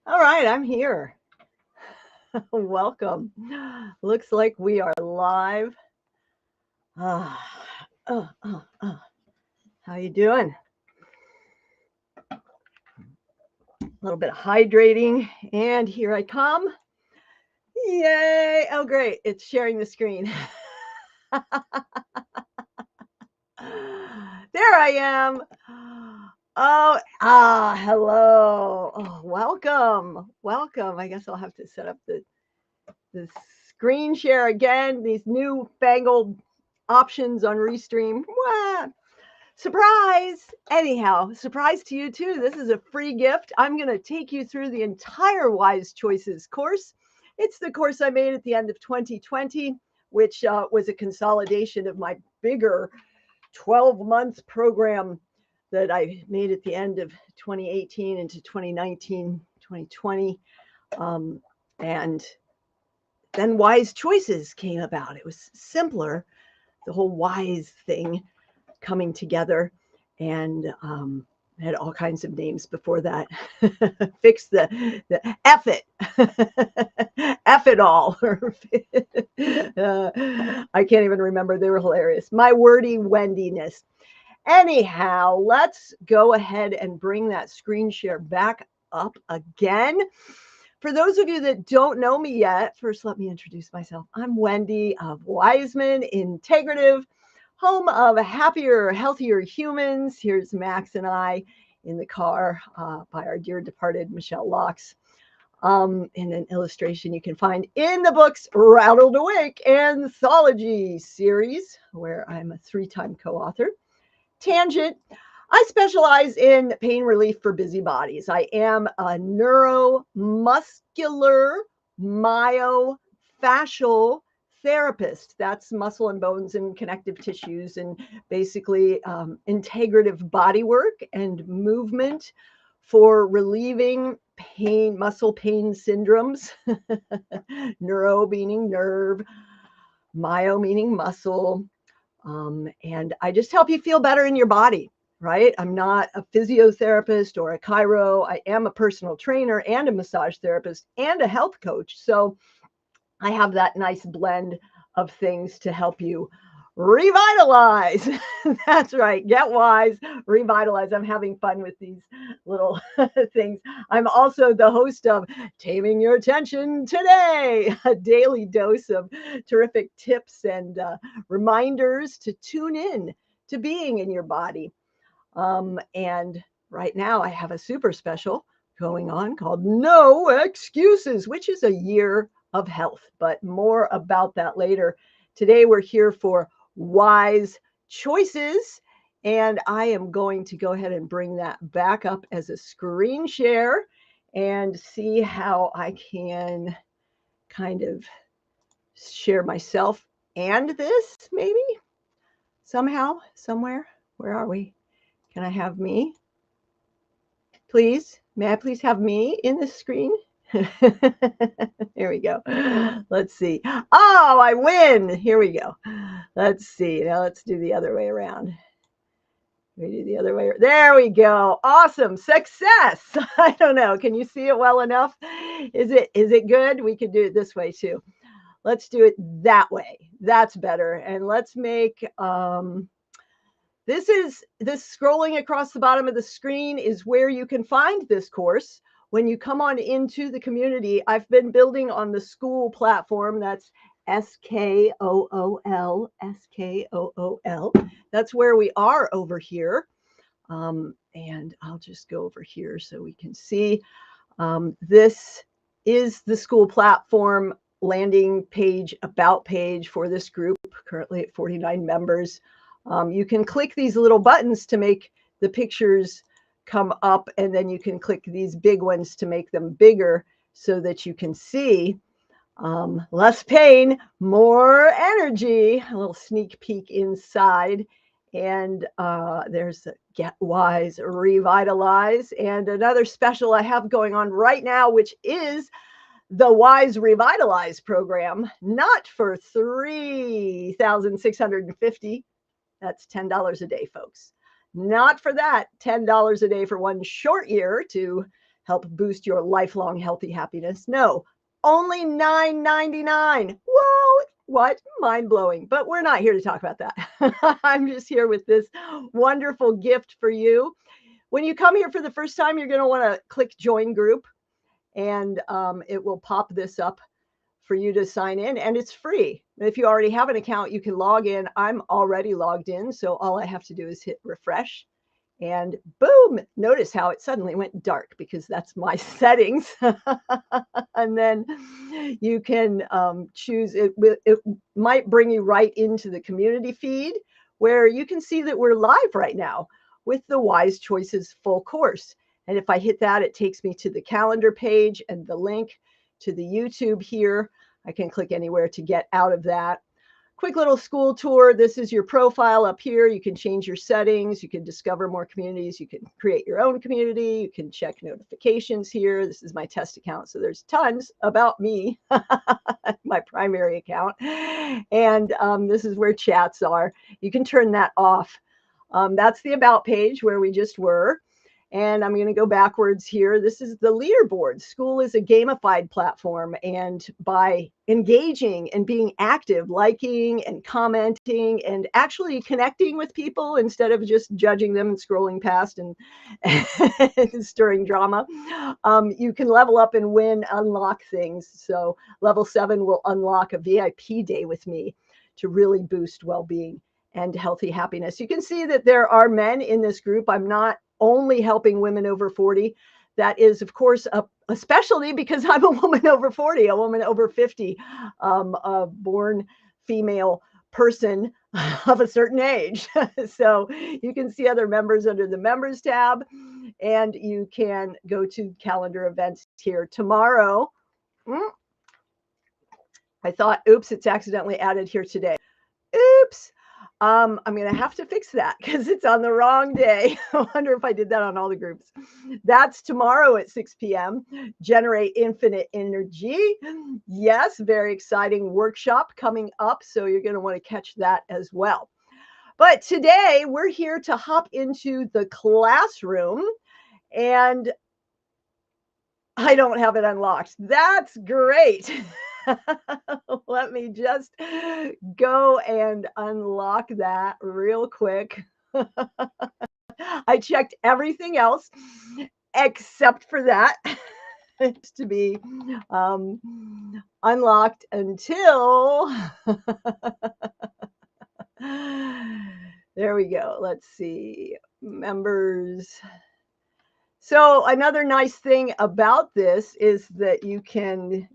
All right, I'm here. Welcome. Looks like we are live. Ah, uh, uh, uh. How you doing? A little bit of hydrating, and here I come. Yay! Oh, great! It's sharing the screen. There I am. Hello. Oh, welcome. I guess I'll have to set up the screen share again. These new fangled options on Restream. Wah! Surprise! Anyhow, surprise to you too. This is a free gift. I'm going to take you through the entire Wise Choices course. It's the course I made at the end of 2020, which was a consolidation of my bigger 12-month program that I made at the end of 2018 into 2019, 2020. And then Wise Choices came about. It was simpler, the whole Wise thing coming together, and had all kinds of names before that. Fix the F it, F it all. I can't even remember. They were hilarious. My wordy Wendiness. Anyhow, let's go ahead and bring that screen share back up again. For those of you that don't know me yet, first let me introduce myself. I'm Wendy of Wiseman Integrative, home of happier, healthier humans. Here's Max and I in the car by our dear departed Michelle Locks. In an illustration you can find in the books Rattled Awake Anthology series, where I'm a 3-time co-author. Tangent. I specialize in pain relief for busy bodies. I am a neuromuscular myofascial therapist. That's muscle and bones and connective tissues, and basically integrative body work and movement for relieving pain, muscle pain syndromes. Neuro meaning nerve, myo meaning muscle. And I just help you feel better in your body, right? I'm not a physiotherapist or a chiro. I am a personal trainer and a massage therapist and a health coach. So I have that nice blend of things to help you revitalize. That's right. Get wise, revitalize. I'm having fun with these little things. I'm also the host of Taming Your Attention Today, a daily dose of terrific tips and reminders to tune in to being in your body. And right now I have a super special going on called No Excuses, which is a year of health, but more about that later. Today we're here for Wise Choices, and I am going to go ahead and bring that back up as a screen share and see how I can kind of share myself and this maybe somehow, somewhere. Where are we? Can I have me? Please, may I please have me in the screen? Here we go. Let's see. Oh, I win. Here we go. Let's see. Now let's do the other way around. We do the other way. There we go. Awesome. Success. I don't know. Can you see it well enough? Is it good? We could do it this way too. Let's do it that way. That's better. And let's make this scrolling across the bottom of the screen is where you can find this course. When you come on into the community, I've been building on the school platform. That's SKOOL. That's where we are over here. And I'll just go over here so we can see. This is the school platform landing page, about page for this group, currently at 49 members. You can click these little buttons to make the pictures come up, and then you can click these big ones to make them bigger so that you can see less pain, more energy, a little sneak peek inside. And there's the Get Wise, Revitalize, and another special I have going on right now, which is the Wise Revitalize program, not for $3,650. That's $10 a day, folks. Not for that, $10 a day for one short year to help boost your lifelong healthy happiness. No, only $9.99. Whoa, what? Mind blowing. But we're not here to talk about that. I'm just here with this wonderful gift for you. When you come here for the first time, you're going to want to click join group, and it will pop this up for you to sign in, and it's free. If you already have an account, you can log in. I'm already logged in, so all I have to do is hit refresh, and boom, notice how it suddenly went dark because that's my settings. And then you can choose it. It might bring you right into the community feed where you can see that we're live right now with the Wise Choices full course. And if I hit that, it takes me to the calendar page and the link to the YouTube here. I can click anywhere to get out of that. Quick little school tour. This is your profile up here. You can change your settings. You can discover more communities. You can create your own community. You can check notifications here. This is my test account. So there's tons about me, my primary account. And this is where chats are. You can turn that off. That's the about page where we just were. And I'm going to go backwards here. This is the leaderboard. School is a gamified platform. And by engaging and being active, liking and commenting and actually connecting with people instead of just judging them and scrolling past and stirring drama, you can level up and win, unlock things. So level 7 will unlock a VIP day with me to really boost well-being and healthy happiness. You can see that there are men in this group. I'm not only helping women over 40. That is, of course, a specialty because I'm a woman over 40, a woman over 50, a born female person of a certain age. So you can see other members under the members tab, and you can go to calendar events here tomorrow. I thought, oops, it's accidentally added here today. Oops. I'm going to have to fix that because it's on the wrong day. I wonder if I did that on all the groups. That's tomorrow at 6 p.m. Generate Infinite Energy. Yes, very exciting workshop coming up. So you're going to want to catch that as well. But today we're here to hop into the classroom, and I don't have it unlocked. That's great. Let me just go and unlock that real quick. I checked everything else except for that to be unlocked until there we go. Let's see, members. So another nice thing about this is that you can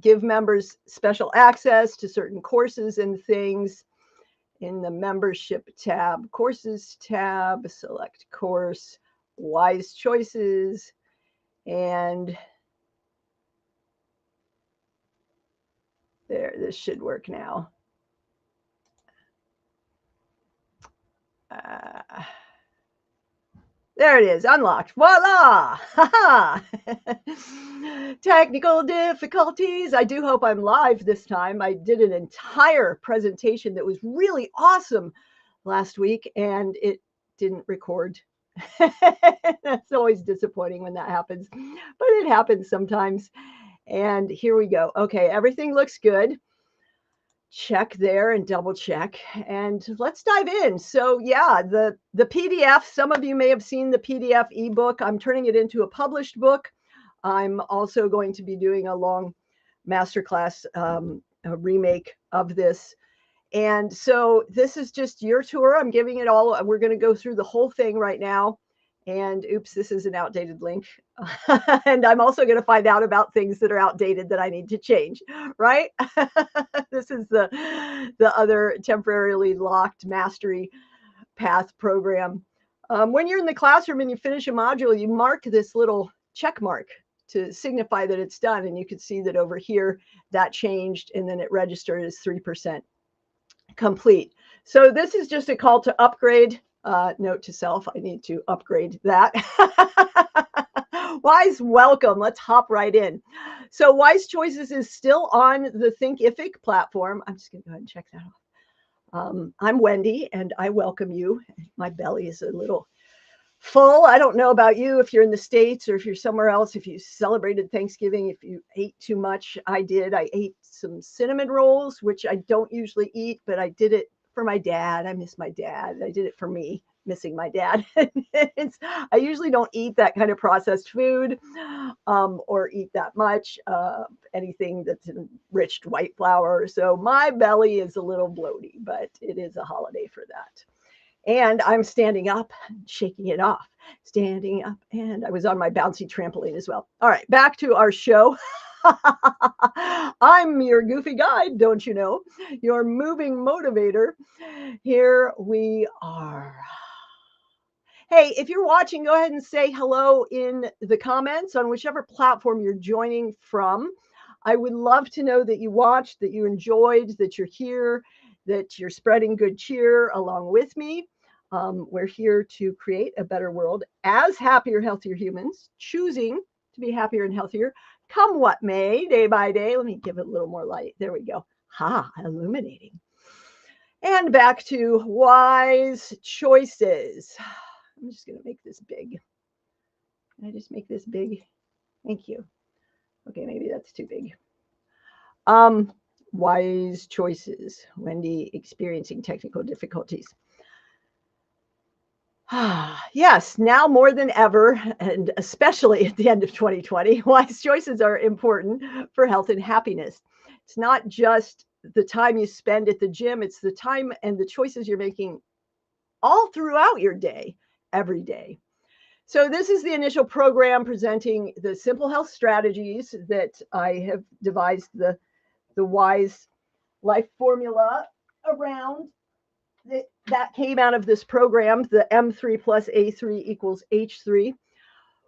give members special access to certain courses and things in the membership tab, courses tab, select course, Wise Choices, and there, this should work now. There it is, unlocked. Voila! Technical difficulties. I do hope I'm live this time. I did an entire presentation that was really awesome last week, and it didn't record. That's always disappointing when that happens, but it happens sometimes. And here we go. Okay, everything looks good. Check there and double check, and let's dive in. So yeah, the PDF, some of you may have seen the PDF ebook. I'm turning it into a published book. I'm also going to be doing a long masterclass, a remake of this. And so this is just your tour. I'm giving it all. We're going to go through the whole thing right now. And oops, this is an outdated link. And I'm also going to find out about things that are outdated that I need to change, right? This is the other temporarily locked mastery path program. When you're in the classroom and you finish a module, you mark this little check mark to signify that it's done. And you can see that over here, that changed, and then it registered as 3% complete. So this is just a call to upgrade. Note to self, I need to upgrade that. Wise, welcome. Let's hop right in. So Wise Choices is still on the Thinkific platform. I'm just going to go ahead and check that off. I'm Wendy, and I welcome you. My belly is a little full. I don't know about you if you're in the States or if you're somewhere else, if you celebrated Thanksgiving, if you ate too much. I did. I ate some cinnamon rolls, which I don't usually eat, but I did it for my dad. I miss my dad. I did it for me, missing my dad. I usually don't eat that kind of processed food or eat that much, anything that's enriched white flour. So my belly is a little bloaty, but it is a holiday for that. And I'm standing up, shaking it off, standing up. And I was on my bouncy trampoline as well. All right, back to our show. I'm your goofy guide, don't you know? Your moving motivator. Here we are. Hey, if you're watching, go ahead and say hello in the comments on whichever platform you're joining from. I would love to know that you watched, that you enjoyed, that you're here, that you're spreading good cheer along with me. We're here to create a better world as happier, healthier humans, choosing to be happier and healthier, come what may, day by day. Let me give it a little more light. There we go. Illuminating. And back to wise choices. I'm just going to make this big. Can I just make this big? Thank you. Okay, maybe that's too big. Wise choices. Wendy experiencing technical difficulties. Yes, now more than ever, and especially at the end of 2020, wise choices are important for health and happiness. It's not just the time you spend at the gym, it's the time and the choices you're making all throughout your day, every day. So this is the initial program presenting the simple health strategies that I have devised the wise life formula around. That came out of this program, the M3 plus A3 equals H3.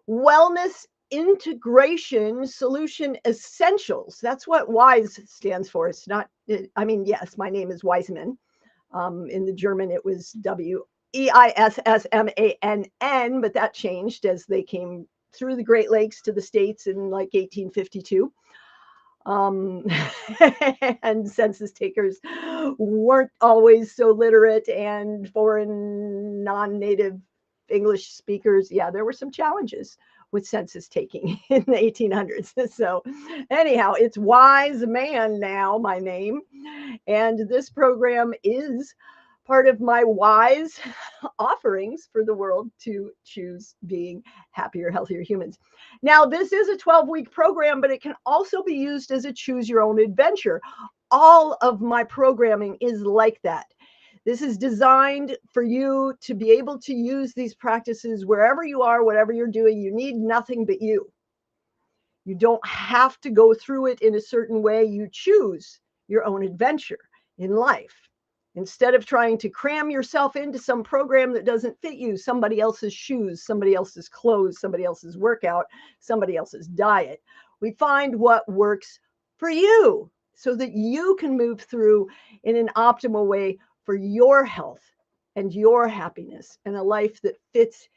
Wellness Integration Solution Essentials. That's what WISE stands for. It's not, I mean, yes, my name is Wiseman. In the German, it was Weissmann, but that changed as they came through the Great Lakes to the States in like 1852. And census takers weren't always so literate, and foreign non-native English speakers, yeah, there were some challenges with census taking in the 1800s. So anyhow, it's Wise Man now, my name. And this program is part of my wise offerings for the world to choose being happier, healthier humans. Now, this is a 12-week program, but it can also be used as a choose your own adventure. All of my programming is like that. This is designed for you to be able to use these practices wherever you are, whatever you're doing. You need nothing but you. You don't have to go through it in a certain way. You choose your own adventure in life. Instead of trying to cram yourself into some program that doesn't fit you, somebody else's shoes, somebody else's clothes, somebody else's workout, somebody else's diet, we find what works for you so that you can move through in an optimal way for your health and your happiness and a life that fits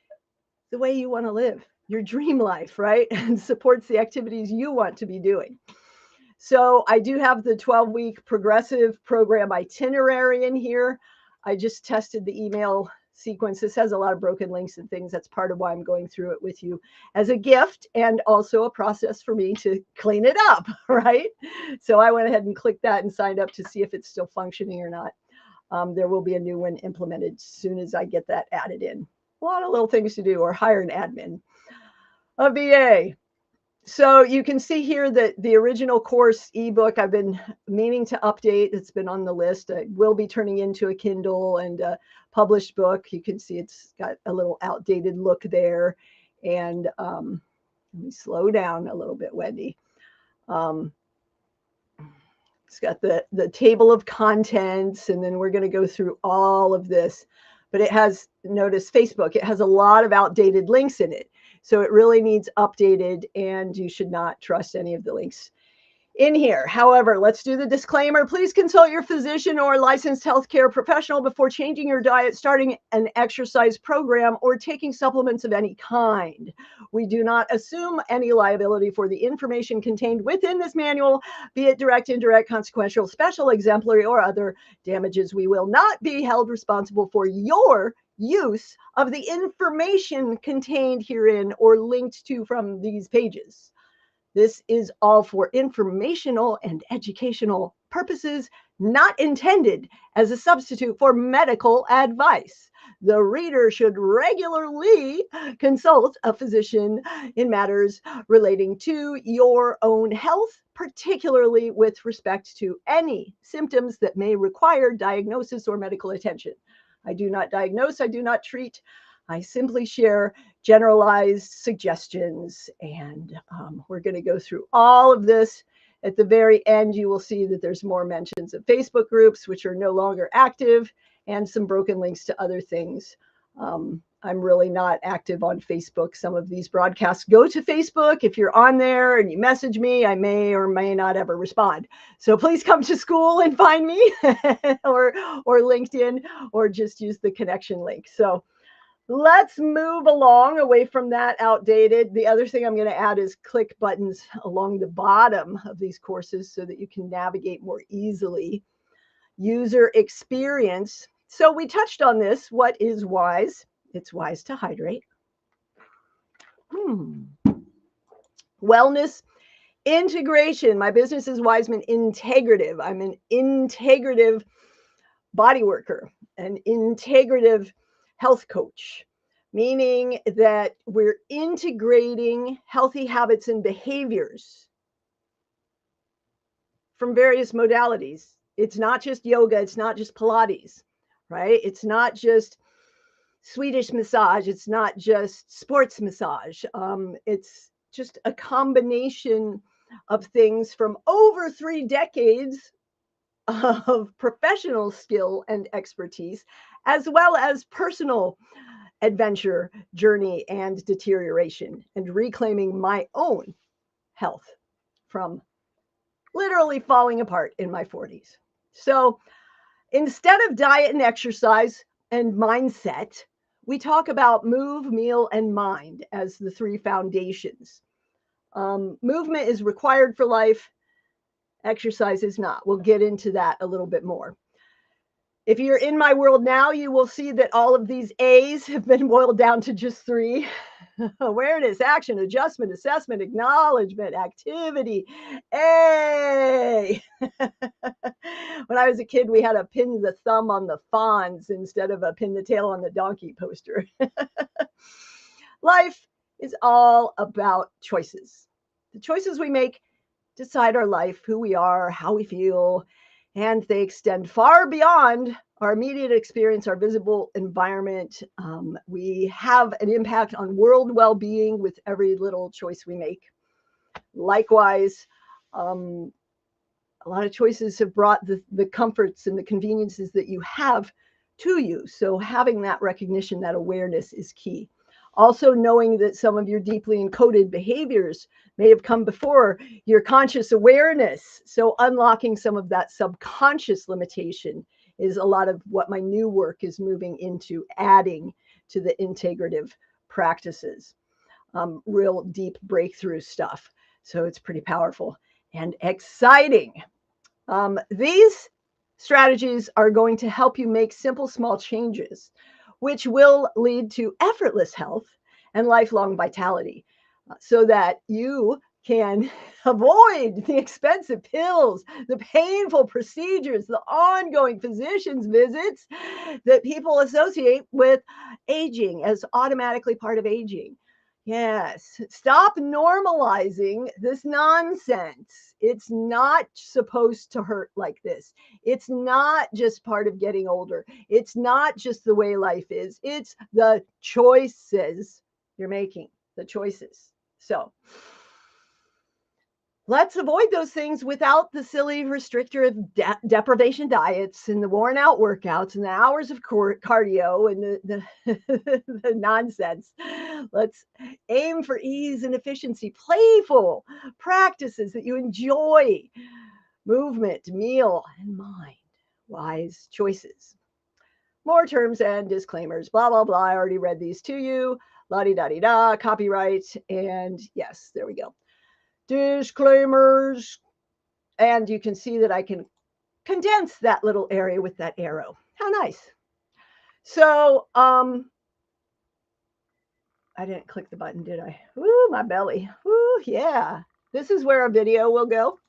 the way you want to live, your dream life, right? And supports the activities you want to be doing. So I do have the 12-week progressive program itinerary in here. I just tested the email sequence. This has a lot of broken links and things. That's part of why I'm going through it with you as a gift and also a process for me to clean it up, right? So I went ahead and clicked that and signed up to see if it's still functioning or not. There will be a new one implemented as soon as I get that added in. A lot of little things to do, or hire an admin, a VA. So you can see here that the original course ebook I've been meaning to update. It's been on the list. I will be turning into a Kindle and a published book. You can see it's got a little outdated look there. And let me slow down a little bit, Wendy. It's got the table of contents, and then we're going to go through all of this. But it has, notice Facebook, it has a lot of outdated links in it. So it really needs updated, and you should not trust any of the links in here. However, let's do the disclaimer. Please consult your physician or licensed healthcare professional before changing your diet, starting an exercise program, or taking supplements of any kind. We do not assume any liability for the information contained within this manual, be it direct, indirect, consequential, special, exemplary, or other damages. We will not be held responsible for your use of the information contained herein or linked to from these pages. This is all for informational and educational purposes, not intended as a substitute for medical advice. The reader should regularly consult a physician in matters relating to your own health, particularly with respect to any symptoms that may require diagnosis or medical attention. I do not diagnose, I do not treat. I simply share generalized suggestions, and we're going to go through all of this. At the very end, you will see that there's more mentions of Facebook groups, which are no longer active, and some broken links to other things. I'm really not active on Facebook. Some of these broadcasts go to Facebook. If you're on there and you message me, I may or may not ever respond. So please come to school and find me or LinkedIn, or just use the connection link. So let's move along away from that outdated. The other thing I'm going to add is click buttons along the bottom of these courses so that you can navigate more easily. User experience. So we touched on this. What is wise? It's wise to hydrate. Wellness integration. My business is Wiseman Integrative. I'm an integrative body worker, an integrative health coach, meaning that we're integrating healthy habits and behaviors from various modalities. It's not just yoga, it's not just Pilates, right? It's not just Swedish massage, it's not just sports massage. It's just a combination of things from over 3 decades of professional skill and expertise, as well as personal adventure, journey, and deterioration, and reclaiming my own health from literally falling apart in my 40s. So instead of diet and exercise and mindset, we talk about move, meal, and mind as the 3 foundations. Movement is required for life. Exercise is not. We'll get into that a little bit more. If you're in my world now, you will see that all of these A's have been boiled down to just 3. Awareness, action, adjustment, assessment, acknowledgement, activity. A. When I was a kid, we had a pin the thumb on the Fonz instead of a pin the tail on the donkey poster. Life is all about choices. The choices we make decide our life, who we are, how we feel, and they extend far beyond our immediate experience, our visible environment. We have an impact on world well-being with every little choice we make. Likewise, a lot of choices have brought the comforts and the conveniences that you have to you. So having that recognition, that awareness is key. Also knowing that some of your deeply encoded behaviors may have come before your conscious awareness. So unlocking some of that subconscious limitation is a lot of what my new work is moving into, adding to the integrative practices. Real deep breakthrough stuff. So it's pretty powerful and exciting. These strategies are going to help you make simple, small changes, which will lead to effortless health and lifelong vitality, so that you can avoid the expensive pills, the painful procedures, the ongoing physician's visits that people associate with aging as automatically part of aging. Yes, stop normalizing this nonsense. It's not supposed to hurt like this. It's not just part of getting older. It's not just the way life is. It's the choices you're making, the choices. So let's avoid those things without the silly restrictive deprivation diets and the worn out workouts and the hours of cardio and the nonsense. Let's aim for ease and efficiency, playful practices that you enjoy, movement, meal, and mind, wise choices. More terms and disclaimers, blah, blah, blah. I already read these to you. La-di-da-di-da, copyright. And yes, there we go. Disclaimers. And you can see that I can condense that little area with that arrow. How nice. So, I didn't click the button, did I? Ooh, my belly. Ooh, yeah. This is where a video will go.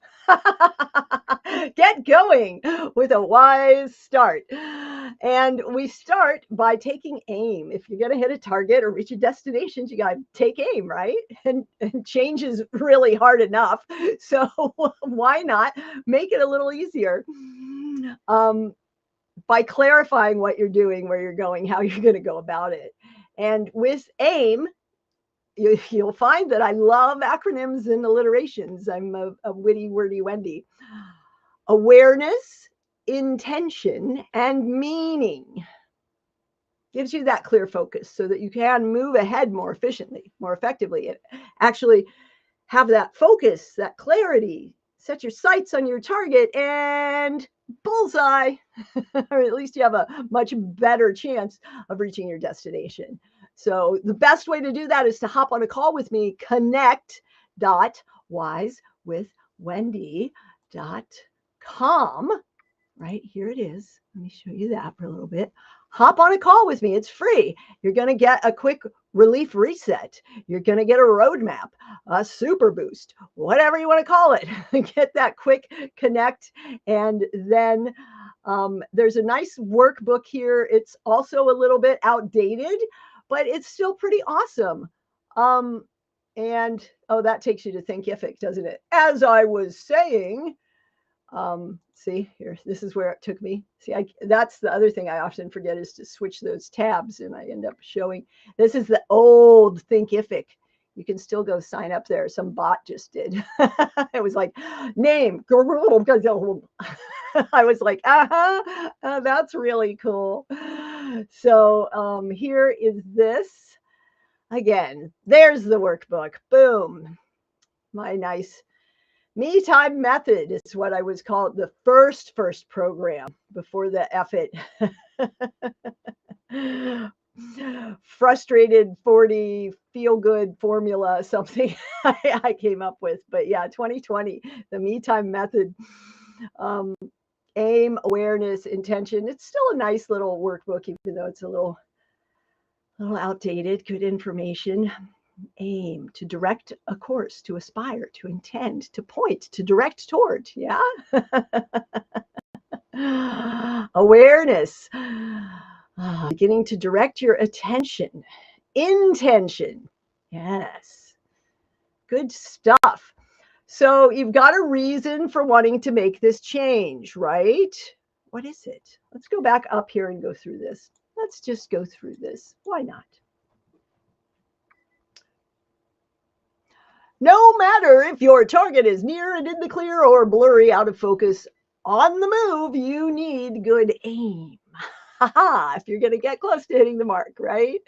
Get going with a wise start. And we start by taking aim. If you're going to hit a target or reach a destination, you got to take aim, right? And change is really hard enough. So why not make it a little easier by clarifying what you're doing, where you're going, how you're going to go about it. And with aim, you'll find that I love acronyms and alliterations. I'm a witty, wordy Wendy. Awareness, intention, and meaning gives you that clear focus so that you can move ahead more efficiently, more effectively, and actually have that focus, that clarity, set your sights on your target and bullseye, or at least you have a much better chance of reaching your destination. So the best way to do that is to hop on a call with me, connect.wisewithwendy.com. Right here it is. Let me show you that for a little bit. Hop on a call with me. It's free. You're going to get a quick relief reset. You're going to get a roadmap, a super boost, whatever you want to call it. Get that quick connect. And then there's a nice workbook here. It's also a little bit outdated, but it's still pretty awesome. And oh, that takes you to Thinkific, doesn't it? As I was saying, see here, this is where it took me. See, that's the other thing I often forget is to switch those tabs, and I end up showing. This is the old Thinkific. You can still go sign up there. Some bot just did. It was like name. I was like, that's really cool. So here is this. Again, there's the workbook. Boom. My nice me time method is what I was called the first program before the effort. Frustrated 40 feel good formula, something I came up with. But yeah, 2020, the me time method. Aim, awareness, intention. It's still a nice little workbook, even though it's a little outdated. Good information. Aim, to direct a course, to aspire, to intend, to point, to direct toward. Yeah. Awareness, beginning to direct your attention. Intention. Yes. Good stuff. So you've got a reason for wanting to make this change, right? What is it? Let's go back up here and go through this. Let's just go through this. Why not? No matter if your target is near and in the clear or blurry out of focus, on the move, you need good aim. If you're going to get close to hitting the mark, right?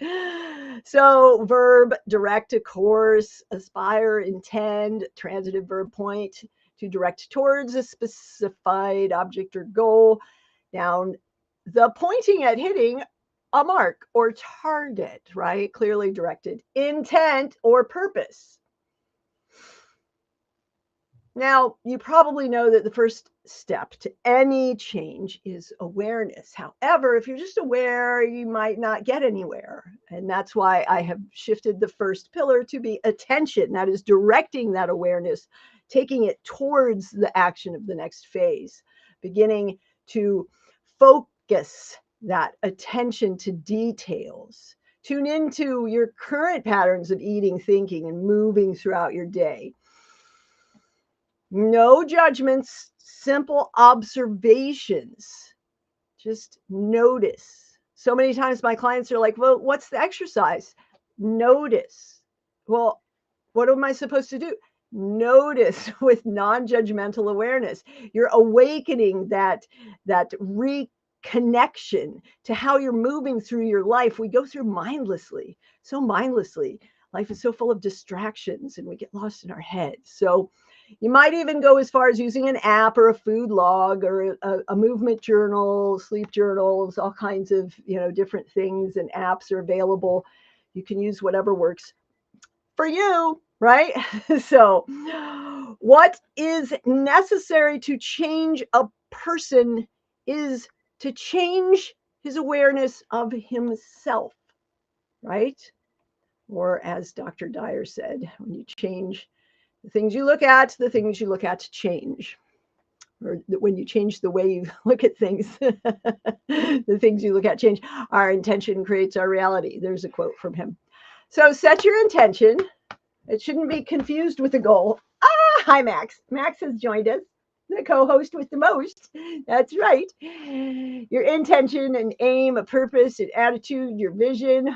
So verb, direct a course, aspire, intend, transitive verb point, to direct towards a specified object or goal. Noun, the pointing at hitting a mark or target, right? Clearly directed. Intent or purpose. Now, you probably know that the first step to any change is awareness. However, if you're just aware, you might not get anywhere. And that's why I have shifted the first pillar to be attention. That is directing that awareness, taking it towards the action of the next phase, beginning to focus that attention to details. Tune into your current patterns of eating, thinking, and moving throughout your day. No judgments, simple observations. Just notice. So many times my clients are like, well, what's the exercise? Notice. Well, what am I supposed to do? Notice with non-judgmental awareness. You're awakening that reconnection to how you're moving through your life. We go through mindlessly, so mindlessly. Life is so full of distractions and we get lost in our heads. So you might even go as far as using an app or a food log or a movement journal, sleep journals, all kinds of, different things and apps are available. You can use whatever works for you, right? So, what is necessary to change a person is to change his awareness of himself, right? Or as Dr. Dyer said, when you change the things you look at, the things you look at change. Or when you change the way you look at things, the things you look at change. Our intention creates our reality. There's a quote from him. So set your intention. It shouldn't be confused with a goal. Hi, Max. Max has joined us, the co-host with the most. That's right. Your intention and aim, a purpose, an attitude, your vision.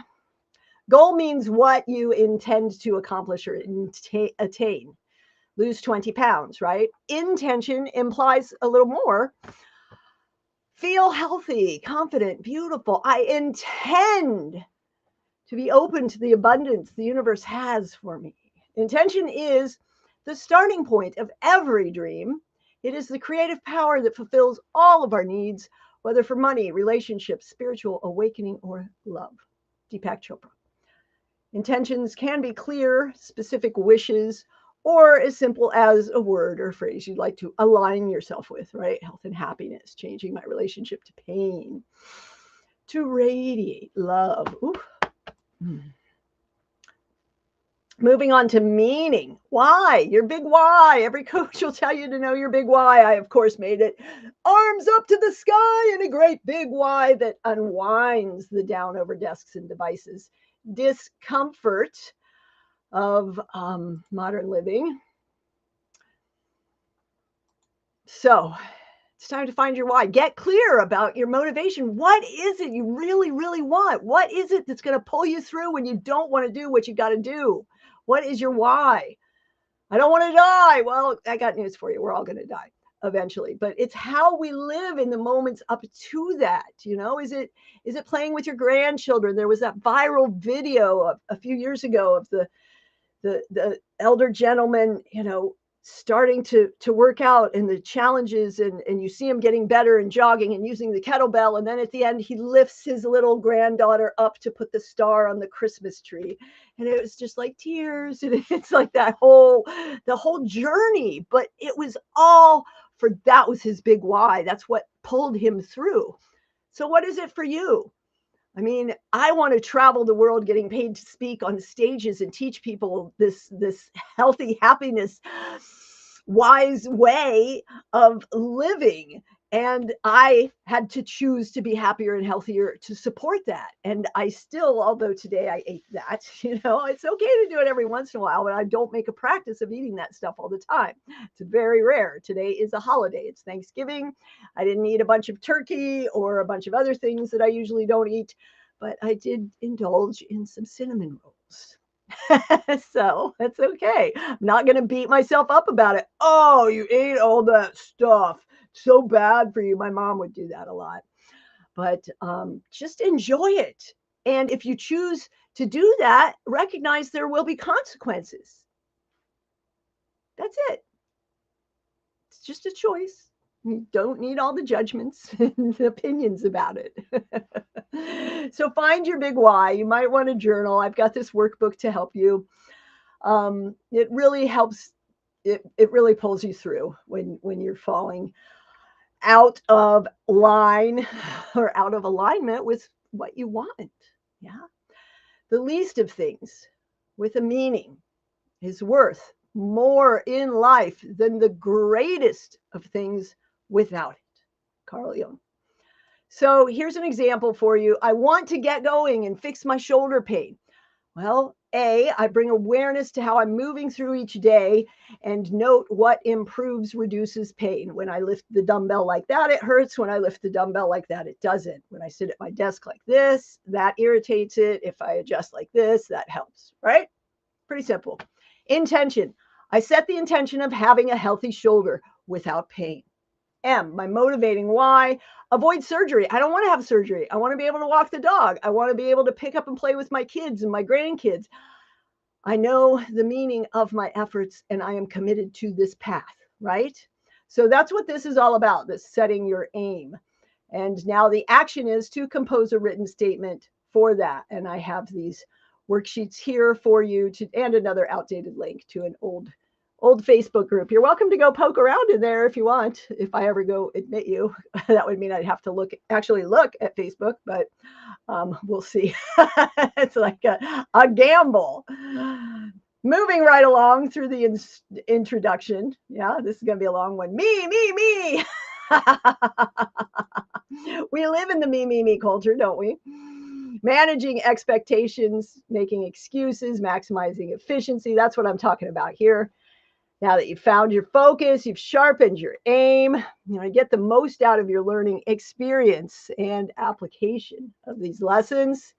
Goal means what you intend to accomplish or attain. Lose 20 pounds, right? Intention implies a little more. Feel healthy, confident, beautiful. I intend to be open to the abundance the universe has for me. Intention is the starting point of every dream. It is the creative power that fulfills all of our needs, whether for money, relationships, spiritual awakening, or love. Deepak Chopra. Intentions can be clear, specific wishes, or as simple as a word or phrase you'd like to align yourself with, right? Health and happiness, changing my relationship to pain, to radiate love. Ooh. Moving on to meaning. Why? Your big why. Every coach will tell you to know your big why. I, of course, made it arms up to the sky in a great big why that unwinds the down over desks and devices. Discomfort of modern living. So it's time to find your why. Get clear about your motivation. What is it you really, really want? What is it that's going to pull you through when you don't want to do what you got to do? What is your why? I don't want to die. Well, I got news for you. We're all going to die eventually, but it's how we live in the moments up to that. Is it playing with your grandchildren? There was that viral video a few years ago of the elder gentleman, starting to work out and the challenges, and you see him getting better and jogging and using the kettlebell, and then at the end he lifts his little granddaughter up to put the star on the Christmas tree, and it was just like tears, and it's like the whole journey, but it was all that was his big why. That's what pulled him through. So what is it for you? I mean, I want to travel the world getting paid to speak on stages and teach people this healthy happiness, wise way of living. And I had to choose to be happier and healthier to support that. And I still, although today I ate that, it's okay to do it every once in a while, but I don't make a practice of eating that stuff all the time. It's very rare. Today is a holiday. It's Thanksgiving. I didn't eat a bunch of turkey or a bunch of other things that I usually don't eat, but I did indulge in some cinnamon rolls. So that's okay. I'm not going to beat myself up about it. Oh, you ate all that stuff. So bad for you. My mom would do that a lot. But just enjoy it. And if you choose to do that, recognize there will be consequences. That's it. It's just a choice. You don't need all the judgments and opinions about it. So find your big why. You might want to journal. I've got this workbook to help you. It really helps. It really pulls you through when you're falling out of line or out of alignment with what you want. Yeah. The least of things with a meaning is worth more in life than the greatest of things without it. Carl Jung. So here's an example for you. I want to get going and fix my shoulder pain. Well, I bring awareness to how I'm moving through each day and note what improves, reduces pain. When I lift the dumbbell like that, it hurts. When I lift the dumbbell like that, it doesn't. When I sit at my desk like this, that irritates it. If I adjust like this, that helps, right? Pretty simple. Intention. I set the intention of having a healthy shoulder without pain. M, my motivating why, avoid surgery. I don't want to have surgery. I want to be able to walk the dog. I want to be able to pick up and play with my kids and my grandkids. I know the meaning of my efforts and I am committed to this path, right? So that's what this is all about, this setting your aim. And now the action is to compose a written statement for that. And I have these worksheets here for you and another outdated link to an old Facebook group. You're welcome to go poke around in there if you want. If I ever go admit you, that would mean I'd have to actually look at Facebook, but we'll see. It's like a gamble. Moving right along through the introduction. Yeah, this is going to be a long one. Me. We live in the me culture, don't we? Managing expectations, making excuses, maximizing efficiency. That's what I'm talking about here. Now that you've found your focus, you've sharpened your aim, get the most out of your learning experience and application of these lessons.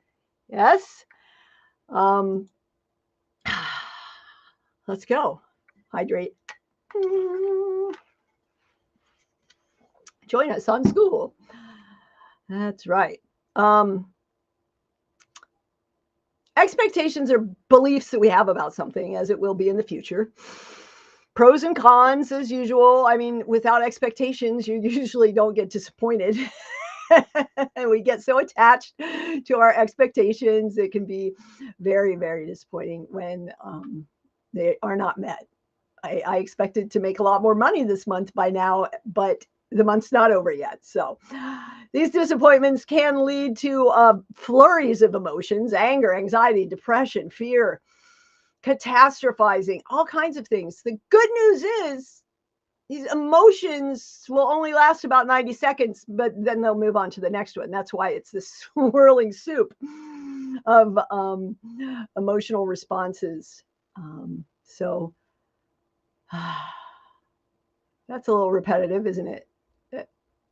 Yes. Let's go. Hydrate. Join us on school. That's right. Expectations are beliefs that we have about something as it will be in the future. Pros and cons as usual. I mean, without expectations, you usually don't get disappointed. And we get so attached to our expectations, it can be very, very disappointing when they are not met. I expected to make a lot more money this month by now, but the month's not over yet. So these disappointments can lead to flurries of emotions, anger, anxiety, depression, fear, catastrophizing, all kinds of things. The good news is these emotions will only last about 90 seconds, but then they'll move on to the next one. That's why it's this swirling soup of emotional responses. So that's a little repetitive, isn't it?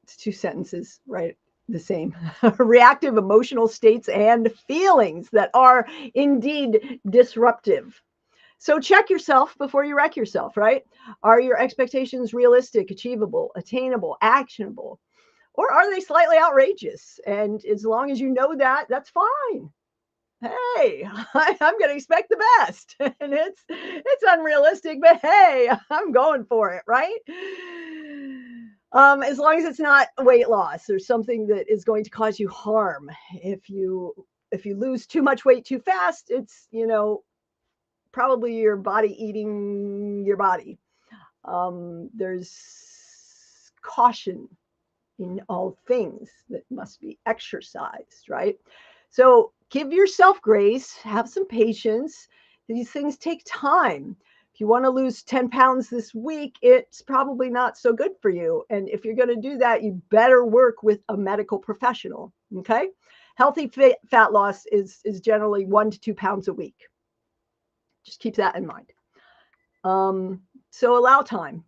It's two sentences, right? The same. Reactive emotional states and feelings that are indeed disruptive. So check yourself before you wreck yourself, right? Are your expectations realistic, achievable, attainable, actionable? Or are they slightly outrageous? And as long as you know that, that's fine. Hey, I'm going to expect the best. And it's unrealistic, but hey, I'm going for it, right? As long as it's not weight loss or something that is going to cause you harm. If you lose too much weight too fast, it's, probably your body eating your body. There's caution in all things that must be exercised, right? So give yourself grace, have some patience. These things take time. If you want to lose 10 pounds this week, it's probably not so good for you. And if you're going to do that, you better work with a medical professional, okay? Healthy fat loss is generally 1 to 2 pounds a week. Just keep that in mind. So allow time.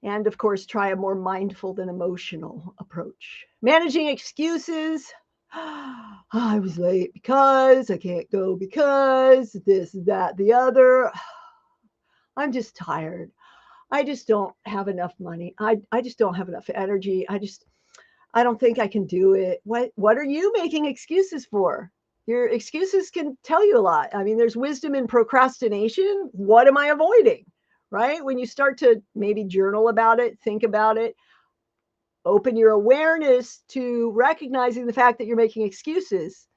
And of course, try a more mindful than emotional approach. Managing excuses. I was late because I can't go because this, that, the other. I'm just tired. I just don't have enough money. I just don't have enough energy. I don't think I can do it. What are you making excuses for? Your excuses can tell you a lot. I mean, there's wisdom in procrastination. What am I avoiding? Right? When you start to maybe journal about it, think about it, open your awareness to recognizing the fact that you're making excuses.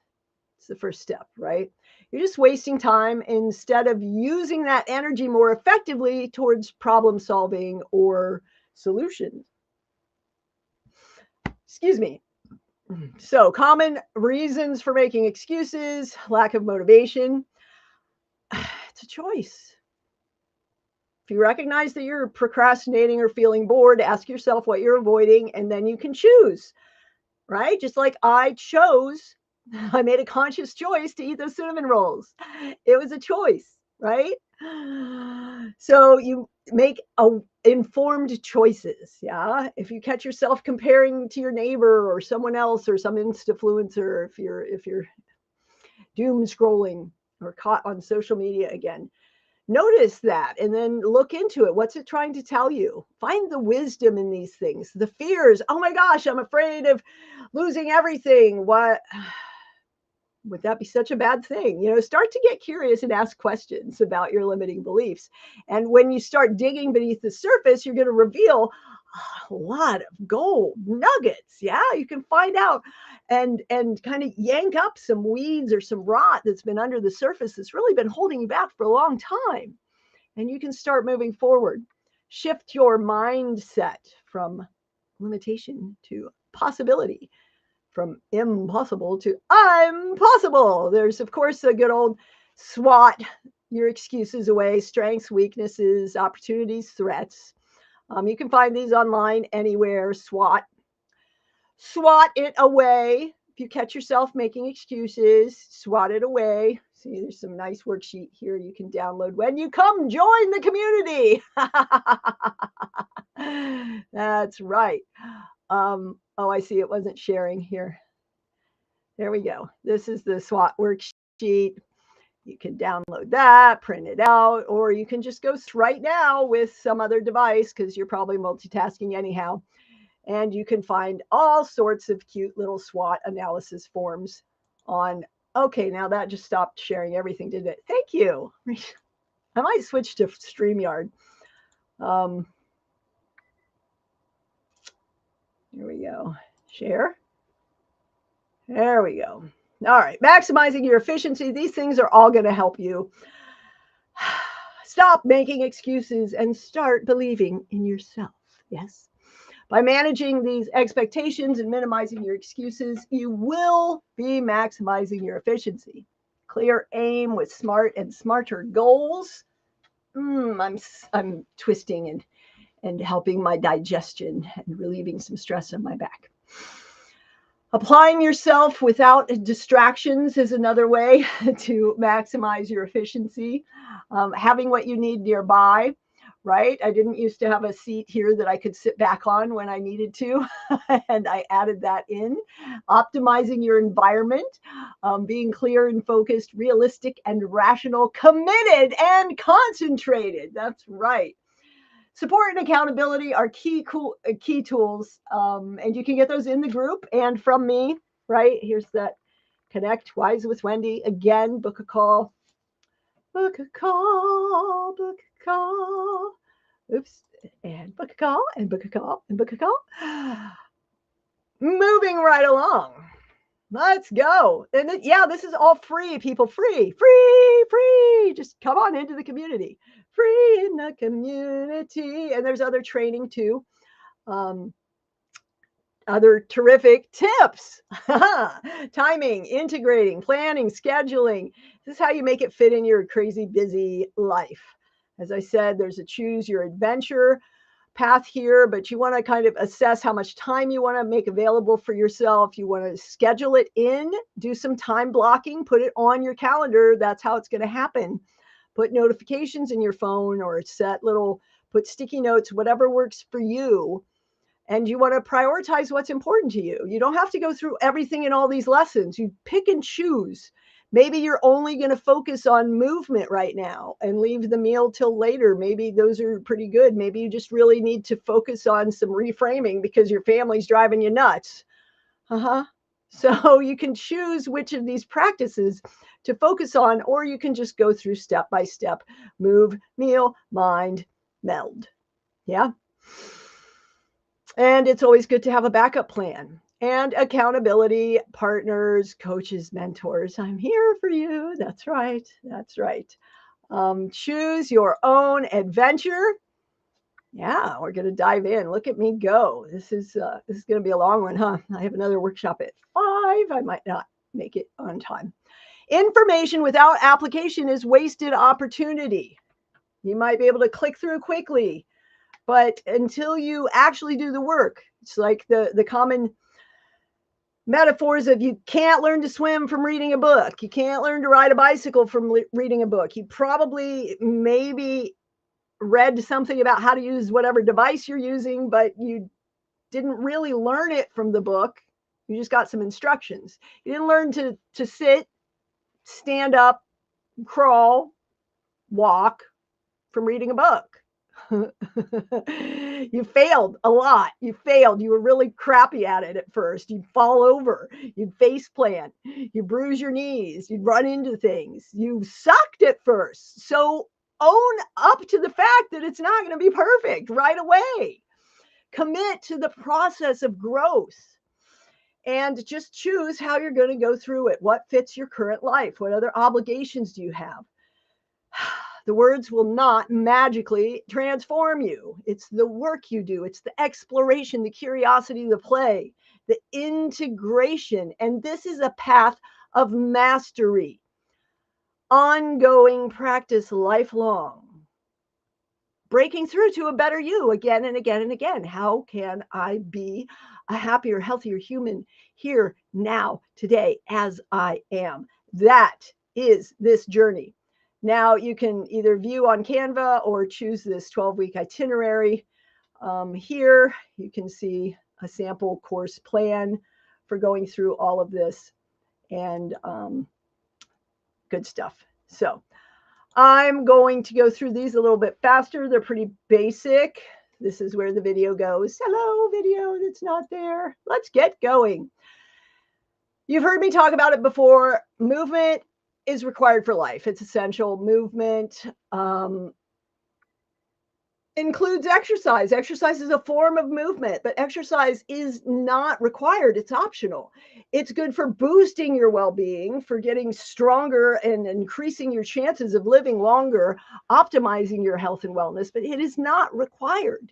It's the first step, right? You're just wasting time instead of using that energy more effectively towards problem solving or solutions. Excuse me. So common reasons for making excuses, lack of motivation. It's a choice. If you recognize that you're procrastinating or feeling bored, ask yourself what you're avoiding, and then you can choose, right? Just like I made a conscious choice to eat those cinnamon rolls. It was a choice, right? So you make informed choices. Yeah. If you catch yourself comparing to your neighbor or someone else or some influencer, if you're doom scrolling or caught on social media again, Notice that and then look into it. What's it trying to tell you? Find the wisdom in these things. The fears. Oh my gosh, I'm afraid of losing everything. What would that be such a bad thing? Start to get curious and ask questions about your limiting beliefs. And when you start digging beneath the surface, you're going to reveal a lot of gold nuggets. Yeah, you can find out and kind of yank up some weeds or some rot that's been under the surface that's really been holding you back for a long time. And you can start moving forward. Shift your mindset from limitation to possibility, from impossible to I'm possible. There's, of course, a good old SWOT, your excuses away, strengths, weaknesses, opportunities, threats. You can find these online anywhere. SWOT it away. If you catch yourself making excuses, SWOT it away. See, there's some nice worksheet here you can download when you come join the community. That's right. Oh, I see it wasn't sharing here. There we go. This is the SWOT worksheet. You can download that, print it out, or you can just go right now with some other device because you're probably multitasking anyhow. And you can find all sorts of cute little SWOT analysis forms on. Okay, now that just stopped sharing everything, didn't it? Thank you. I might switch to StreamYard. Here we go. Share. There we go. All right. Maximizing your efficiency. These things are all going to help you. Stop making excuses and start believing in yourself. Yes. By managing these expectations and minimizing your excuses, you will be maximizing your efficiency. Clear aim with smart and smarter goals. I'm twisting and helping my digestion and relieving some stress on my back. Applying yourself without distractions is another way to maximize your efficiency. Having what you need nearby, right? I didn't used to have a seat here that I could sit back on when I needed to, and I added that in. Optimizing your environment, being clear and focused, realistic and rational, committed and concentrated. That's right. Support and accountability are key tools, and you can get those in the group and from me. Right here's that Connect Wise with Wendy. Again, book a call. Oops, and book a call and book a call and book a call. Moving right along. Let's go. And this is all free, people. Free. Just come on into the community. Free in the community. And there's other training too. Other terrific tips. Timing, integrating, planning, scheduling. This is how you make it fit in your crazy busy life. As I said, there's a choose your adventure path here, but you want to kind of assess how much time you want to make available for yourself. You want to schedule it in, do some time blocking, put it on your calendar. That's how it's going to happen. Put notifications in your phone or put sticky notes, whatever works for you. And you want to prioritize what's important to you. You don't have to go through everything in all these lessons. You pick and choose. Maybe you're only going to focus on movement right now and leave the meal till later. Maybe those are pretty good. Maybe you just really need to focus on some reframing because your family's driving you nuts. So you can choose which of these practices to focus on, or you can just go through step by step. Move, meal, mind, meld. Yeah. And it's always good to have a backup plan. And accountability, partners, coaches, mentors. I'm here for you. That's right. Choose your own adventure. Yeah, we're going to dive in. Look at me go. This is going to be a long one, huh? I have another workshop at 5. I might not make it on time. Information without application is wasted opportunity. You might be able to click through quickly, but until you actually do the work, it's like the common metaphors of you can't learn to swim from reading a book. You can't learn to ride a bicycle from reading a book. You probably maybe read something about how to use whatever device you're using, but you didn't really learn it from the book. You just got some instructions. You didn't learn to sit, stand up, crawl, walk, from reading a book. You failed a lot. You failed. You were really crappy at it at first. You'd fall over. You'd face plant. You bruise your knees. You'd run into things. You sucked at first. So own up to the fact that it's not going to be perfect right away. Commit to the process of growth and just choose how you're going to go through it. What fits your current life? What other obligations do you have? The words will not magically transform you. It's the work you do. It's the exploration, the curiosity, the play, the integration. And this is a path of mastery, ongoing practice, lifelong, breaking through to a better you again and again and again. How can I be a happier, healthier human here, now, today, as I am? That is this journey. Now you can either view on Canva or choose this 12-week itinerary. Here you can see a sample course plan for going through all of this and good stuff. So I'm going to go through these a little bit faster. They're pretty basic. This is where the video goes. Hello, video that's not there. Let's get going. You've heard me talk about it before. Movement is required for life. It's essential. Movement includes exercise. Exercise is a form of movement, but exercise is not required. It's optional. It's good for boosting your well-being, for getting stronger and increasing your chances of living longer, optimizing your health and wellness, but it is not required.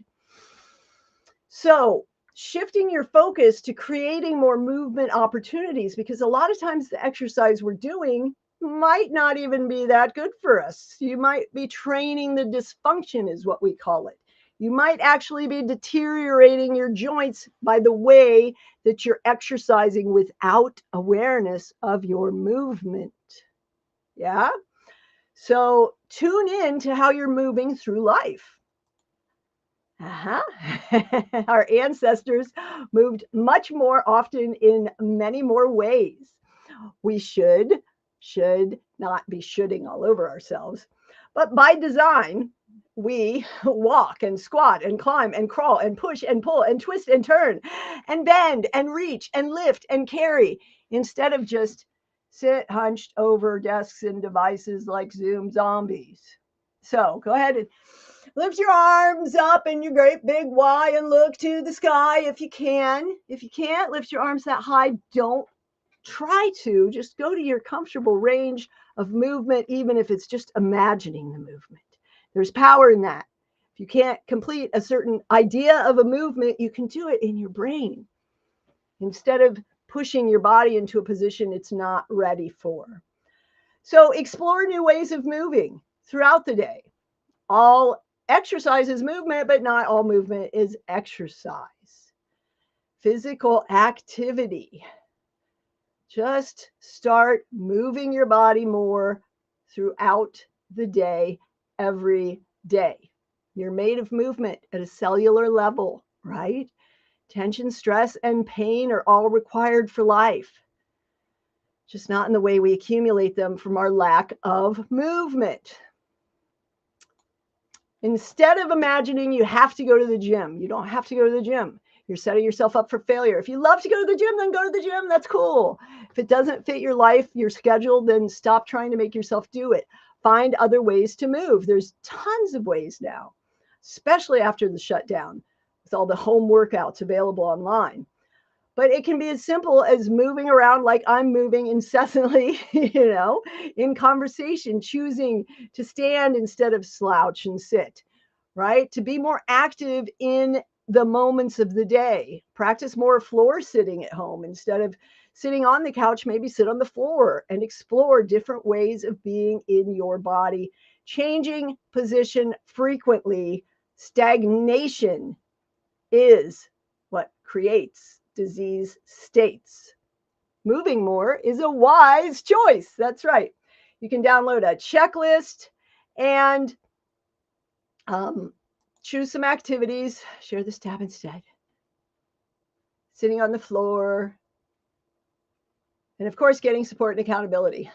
So shifting your focus to creating more movement opportunities, because a lot of times the exercise we're doing might not even be that good for us. You might be training the dysfunction, is what we call it. You might actually be deteriorating your joints by the way that you're exercising without awareness of your movement. Yeah? So tune in to how you're moving through life. Our ancestors moved much more often in many more ways. We should not be shoulding all over ourselves. But by design, we walk and squat and climb and crawl and push and pull and twist and turn and bend and reach and lift and carry instead of just sit hunched over desks and devices like Zoom zombies. So go ahead and lift your arms up in your great big Y and look to the sky if you can. If you can't lift your arms that high, don't try to. Just go to your comfortable range of movement, even if it's just imagining the movement. There's power in that. If you can't complete a certain idea of a movement, you can do it in your brain instead of pushing your body into a position it's not ready for. So explore new ways of moving throughout the day. All exercise is movement, but not all movement is exercise. Physical activity. Just start moving your body more throughout the day, every day. You're made of movement at a cellular level, right? Tension, stress, and pain are all required for life, just not in the way we accumulate them from our lack of movement. Instead of imagining you have to go to the gym, you don't have to go to the gym. You're setting yourself up for failure. If you love to go to the gym, then go to the gym. That's cool. If it doesn't fit your life, your schedule, then stop trying to make yourself do it. Find other ways to move. There's tons of ways now, especially after the shutdown with all the home workouts available online. But it can be as simple as moving around like I'm moving incessantly, in conversation, choosing to stand instead of slouch and sit, right? To be more active in the moments of the day. Practice more floor sitting at home instead of sitting on the couch. Maybe sit on the floor and explore different ways of being in your body. Changing position frequently. Stagnation is what creates disease states. Moving more is a wise choice. That's right. You can download a checklist and choose some activities. Share this tab instead. Sitting on the floor. And of course, getting support and accountability.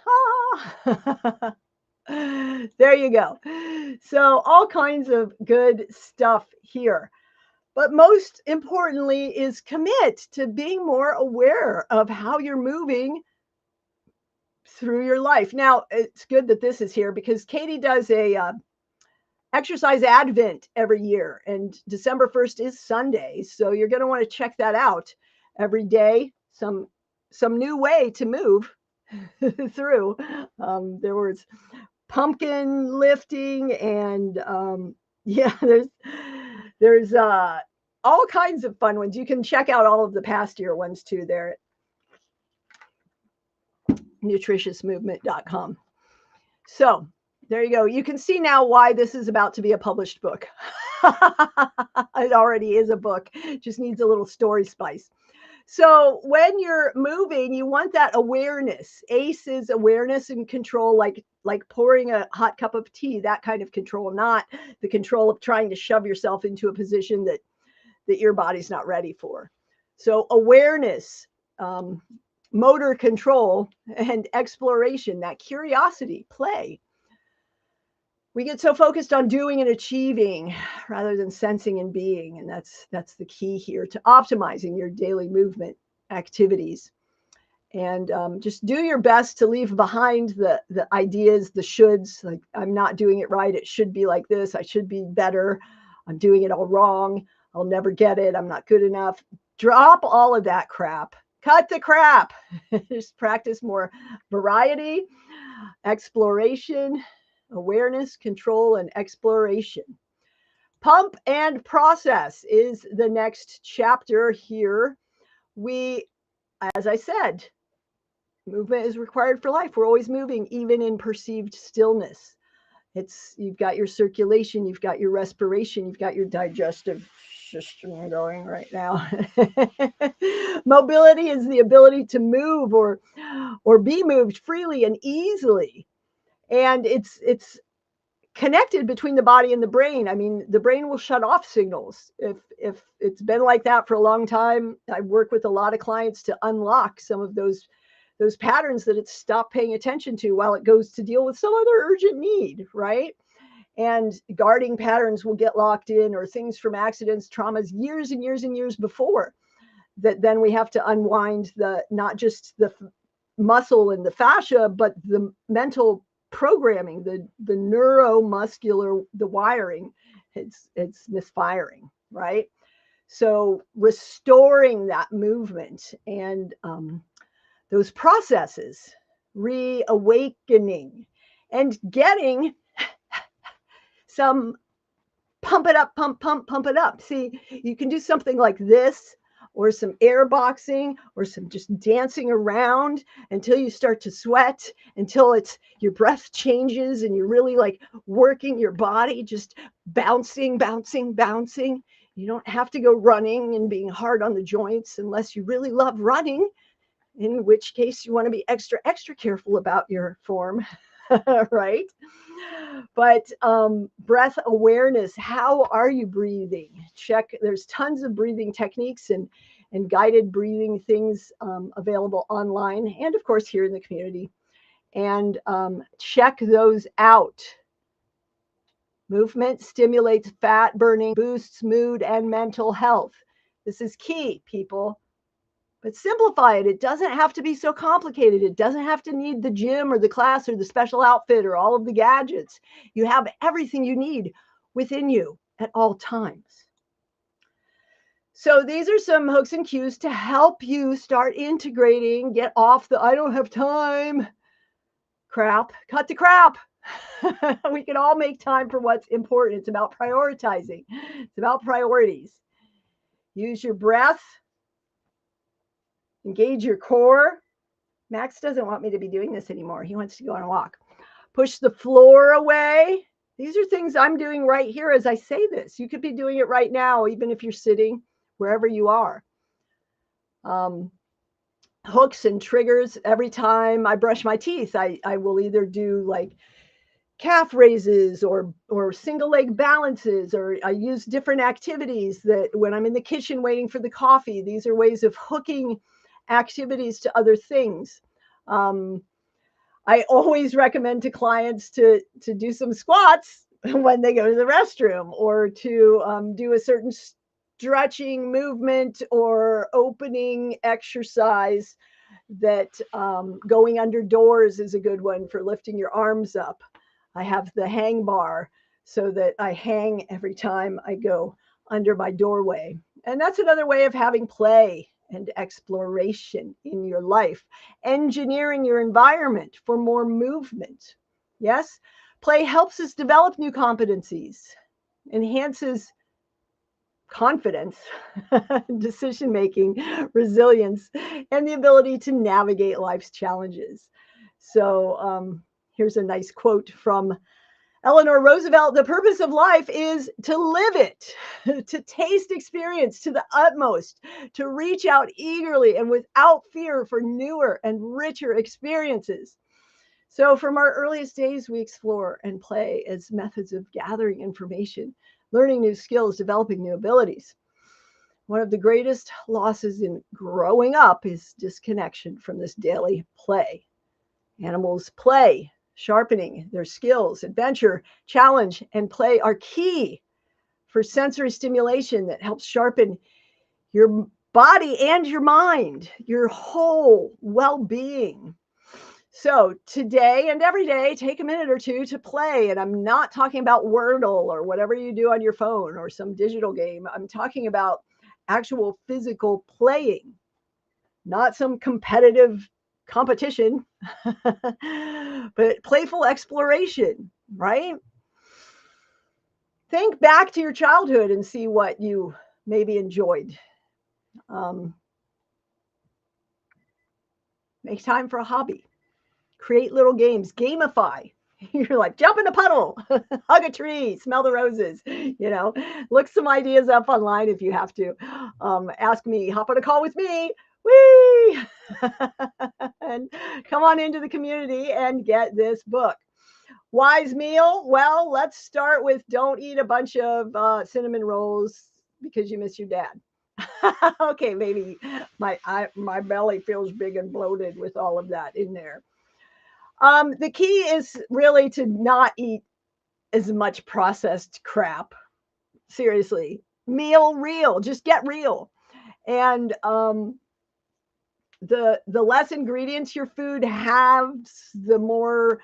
There you go. So all kinds of good stuff here. But most importantly is commit to being more aware of how you're moving through your life. Now, it's good that this is here because Katie does a exercise advent every year, and December 1st is Sunday. So you're going to want to check that out every day. Some new way to move through. There was pumpkin lifting and yeah, there's all kinds of fun ones. You can check out all of the past year ones too there at nutritiousmovement.com. So there you go. You can see now why this is about to be a published book. It already is a book, just needs a little story spice. So when you're moving, you want that awareness. ACE is awareness and control, like pouring a hot cup of tea, that kind of control, not the control of trying to shove yourself into a position that your body's not ready for. So awareness, motor control, and exploration, that curiosity, play. We get so focused on doing and achieving rather than sensing and being. And that's the key here to optimizing your daily movement activities. And just do your best to leave behind the ideas, the shoulds, like I'm not doing it right. It should be like this. I should be better. I'm doing it all wrong. I'll never get it. I'm not good enough. Drop all of that crap. Cut the crap. Just practice more variety, exploration, awareness, control, and exploration. Pump and process is the next chapter here. As I said, movement is required for life. We're always moving, even in perceived stillness. You've got your circulation, you've got your respiration, you've got your digestive system going right now. Mobility is the ability to move or be moved freely and easily. And it's connected between the body and the brain. I mean, the brain will shut off signals. If it's been like that for a long time, I work with a lot of clients to unlock some of those patterns that it's stopped paying attention to while it goes to deal with some other urgent need, right? And guarding patterns will get locked in, or things from accidents, traumas, years and years and years before, that then we have to unwind not just the muscle and the fascia, but the mental programming, the neuromuscular, the wiring, it's misfiring, right? So restoring that movement and those processes, reawakening, and getting some pump it up, pump it up. See, you can do something like this, or some air boxing, or some just dancing around until you start to sweat, until your breath changes and you're really like working your body, just bouncing. You don't have to go running and being hard on the joints unless you really love running, in which case you want to be extra careful about your form, right? But breath awareness, how are you breathing? Check, there's tons of breathing techniques and guided breathing things available online, and of course here in the community. And check those out. Movement stimulates fat burning, boosts mood and mental health. This is key, people. But simplify it. It doesn't have to be so complicated. It doesn't have to need the gym or the class or the special outfit or all of the gadgets. You have everything you need within you at all times. So these are some hooks and cues to help you start integrating, get off the I don't have time crap, cut the crap. We can all make time for what's important. It's about prioritizing. It's about priorities. Use your breath. Engage your core. Max doesn't want me to be doing this anymore. He wants to go on a walk. Push the floor away. These are things I'm doing right here as I say this. You could be doing it right now, even if you're sitting wherever you are. Hooks and triggers. Every time I brush my teeth, I will either do like calf raises or single leg balances, or I use different activities that when I'm in the kitchen waiting for the coffee. These are ways of hooking activities to other things. I always recommend to clients to do some squats when they go to the restroom, or to do a certain stretching movement or opening exercise. That going under doors is a good one for lifting your arms up. I have the hang bar so that I hang every time I go under my doorway. And that's another way of having play and exploration in your life, engineering your environment for more movement. Yes, play helps us develop new competencies, enhances confidence, decision making, resilience, and the ability to navigate life's challenges. So, here's a nice quote from Eleanor Roosevelt: "The purpose of life is to live it, to taste experience to the utmost, to reach out eagerly and without fear for newer and richer experiences." So, from our earliest days, we explore and play as methods of gathering information, learning new skills, developing new abilities. One of the greatest losses in growing up is disconnection from this daily play. Animals play, sharpening their skills. Adventure, challenge, and play are key for sensory stimulation that helps sharpen your body and your mind, your whole well being. So today and every day, take a minute or two to play. And I'm not talking about Wordle or whatever you do on your phone or some digital game. I'm talking about actual physical playing, not some competitive competition, but playful exploration, right? Think back to your childhood and see what you maybe enjoyed. Um, make time for a hobby. Create little games, gamify. You're like, jump in a puddle, hug a tree, smell the roses, look some ideas up online if you have to. Ask me, hop on a call with me. Whee! And come on into the community and get this book. Wise meal. Well, let's start with don't eat a bunch of cinnamon rolls because you miss your dad. Okay, maybe my belly feels big and bloated with all of that in there. The key is really to not eat as much processed crap. Seriously, meal real. Just get real. And the less ingredients your food has, the more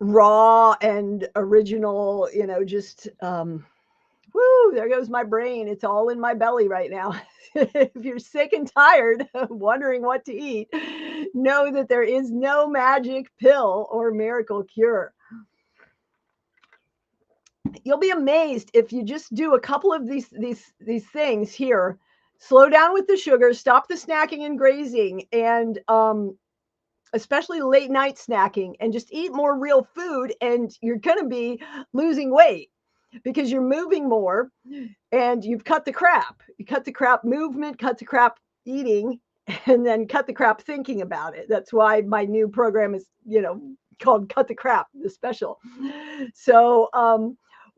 raw and original. Just woo, there goes my brain. It's all in my belly right now. If you're sick and tired of wondering what to eat, know that there is no magic pill or miracle cure. You'll be amazed if you just do a couple of these things here. Slow down with the sugar, stop the snacking and grazing, and especially late night snacking, and just eat more real food, and you're going to be losing weight because you're moving more and you've cut the crap. You cut the crap movement, cut the crap eating, and then cut the crap thinking about it. That's why my new program is, called Cut the Crap, the special. So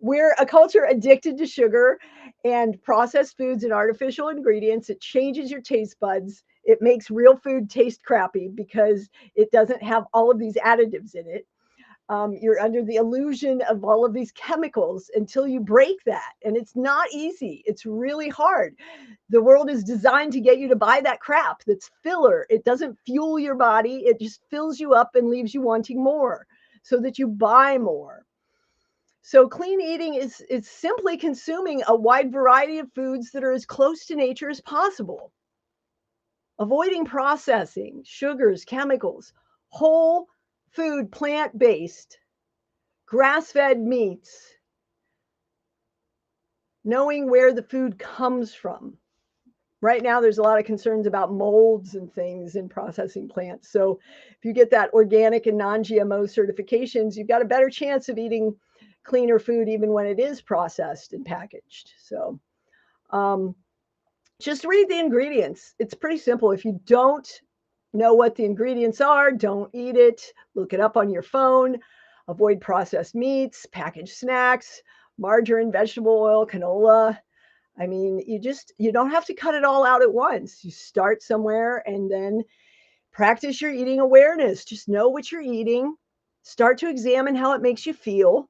we're a culture addicted to sugar and processed foods and artificial ingredients. It changes your taste buds. It makes real food taste crappy because it doesn't have all of these additives in it. You're under the illusion of all of these chemicals until you break that. And it's not easy. It's really hard. The world is designed to get you to buy that crap that's filler. It doesn't fuel your body. It just fills you up and leaves you wanting more so that you buy more. So clean eating is simply consuming a wide variety of foods that are as close to nature as possible. Avoiding processing, sugars, chemicals, whole food, plant-based, grass-fed meats, knowing where the food comes from. Right now, there's a lot of concerns about molds and things in processing plants. So if you get that organic and non-GMO certifications, you've got a better chance of eating cleaner food even when it is processed and packaged. So just read the ingredients. It's pretty simple. If you don't know what the ingredients are, don't eat it. Look it up on your phone. Avoid processed meats, packaged snacks, margarine, vegetable oil, canola. I mean, you don't have to cut it all out at once. You start somewhere and then practice your eating awareness. Just know what you're eating Start to examine how it makes you feel.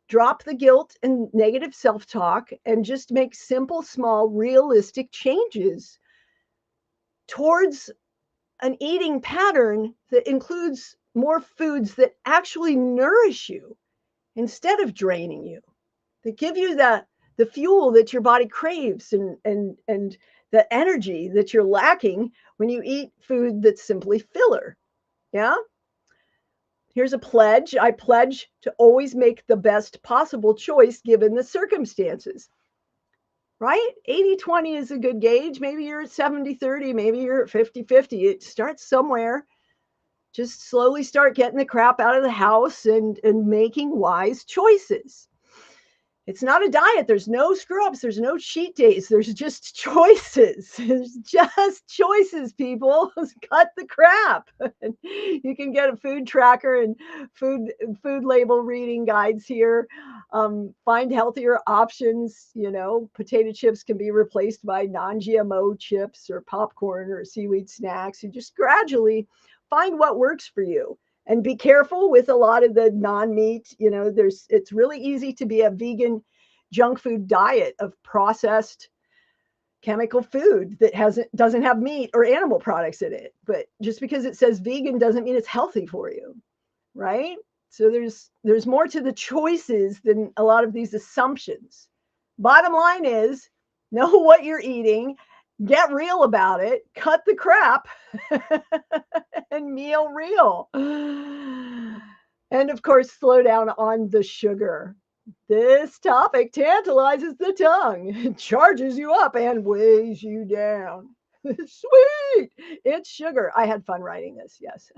Drop the guilt and negative self talk and just make simple, small, realistic changes towards an eating pattern that includes more foods that actually nourish you instead of draining you, that give you the fuel that your body craves and the energy that you're lacking when you eat food that's simply filler. Yeah. Here's a pledge. I pledge to always make the best possible choice given the circumstances. Right? 80-20 is a good gauge. Maybe you're at 70-30, maybe you're at 50-50. It starts somewhere. Just slowly start getting the crap out of the house and making wise choices. It's not a diet. There's no screw ups. There's no cheat days. There's just choices. There's just choices, people. Cut the crap. You can get a food tracker and food label reading guides here. Find healthier options. You know, potato chips can be replaced by non-GMO chips or popcorn or seaweed snacks. You just gradually find what works for you. And be careful with a lot of the non-meat. You know, it's really easy to be a vegan junk food diet of processed chemical food that doesn't have meat or animal products in it. But just because it says vegan doesn't mean it's healthy for you, right? So there's more to the choices than a lot of these assumptions. Bottom line is, know what you're eating, get real about it, cut the crap, and meal real. And of course, slow down on the sugar. This topic tantalizes the tongue, charges you up, and weighs you down. Sweet! It's sugar. I had fun writing this, yes.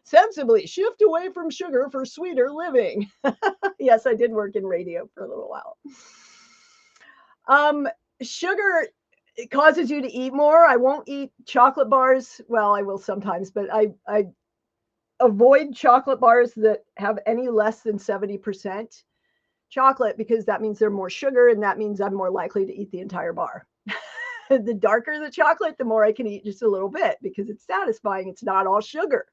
Sensibly shift away from sugar for sweeter living. Yes, I did work in radio for a little while. Sugar, it causes you to eat more. I won't eat chocolate bars. Well, I will sometimes, but I avoid chocolate bars that have any less than 70% chocolate because that means they're more sugar and that means I'm more likely to eat the entire bar. The darker the chocolate, the more I can eat just a little bit because it's satisfying. It's not all sugar.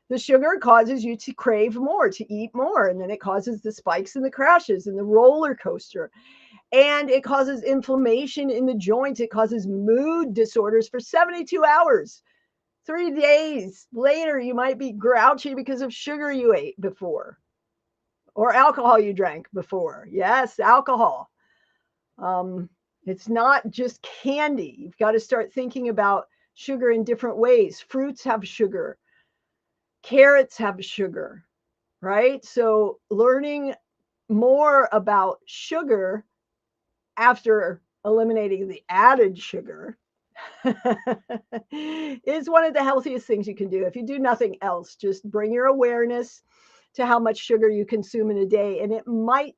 The sugar causes you to crave more, to eat more, and then it causes the spikes and the crashes and the roller coaster. And it causes inflammation in the joints. It causes mood disorders for 72 hours. 3 days later, you might be grouchy because of sugar you ate before or alcohol you drank before. Yes, alcohol. It's not just candy. You've got to start thinking about sugar in different ways. Fruits have sugar. Carrots have sugar, right? So learning more about sugar after eliminating the added sugar is one of the healthiest things you can do. If you do nothing else, just bring your awareness to how much sugar you consume in a day, and it might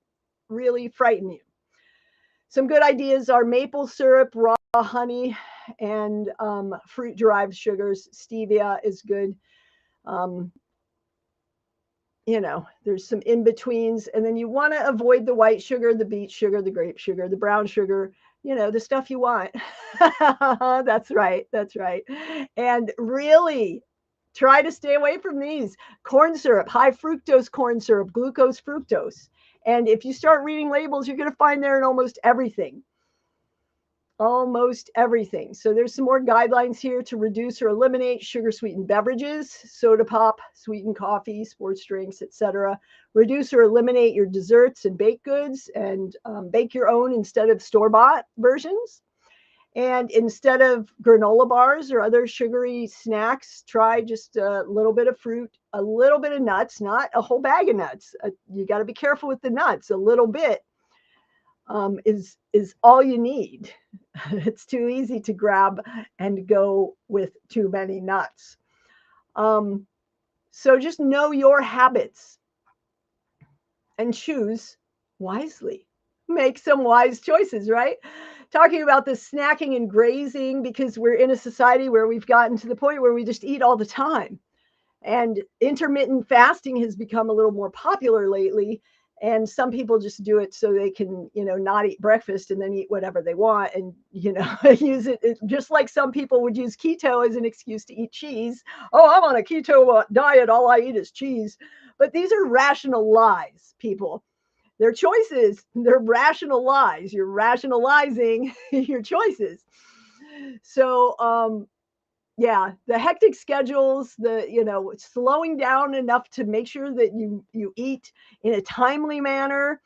really frighten you. Some good ideas are maple syrup, raw honey, and fruit-derived sugars. Stevia is good. There's some in-betweens, and then you want to avoid the white sugar, the beet sugar, the grape sugar, the brown sugar, the stuff you want. That's right. That's right. And really try to stay away from these. Corn syrup, high fructose corn syrup, glucose, fructose. And if you start reading labels, you're going to find there in almost everything. Almost everything. So there's some more guidelines here to reduce or eliminate sugar-sweetened beverages, soda pop, sweetened coffee, sports drinks, etc. Reduce or eliminate your desserts and baked goods, and bake your own instead of store-bought versions. And instead of granola bars or other sugary snacks, try just a little bit of fruit, a little bit of nuts, not a whole bag of nuts. You got to be careful with the nuts. A little bit is all you need. It's too easy to grab and go with too many nuts. So just know your habits and choose wisely. Make some wise choices, right? Talking about the snacking and grazing, because we're in a society where we've gotten to the point where we just eat all the time. And intermittent fasting has become a little more popular lately. And some people just do it so they can, not eat breakfast and then eat whatever they want and, use it just like some people would use keto as an excuse to eat cheese. Oh, I'm on a keto diet. All I eat is cheese. But these are rational lies, people. They're choices. They're rational lies. You're rationalizing your choices. So, yeah, the hectic schedules, slowing down enough to make sure that you eat in a timely manner.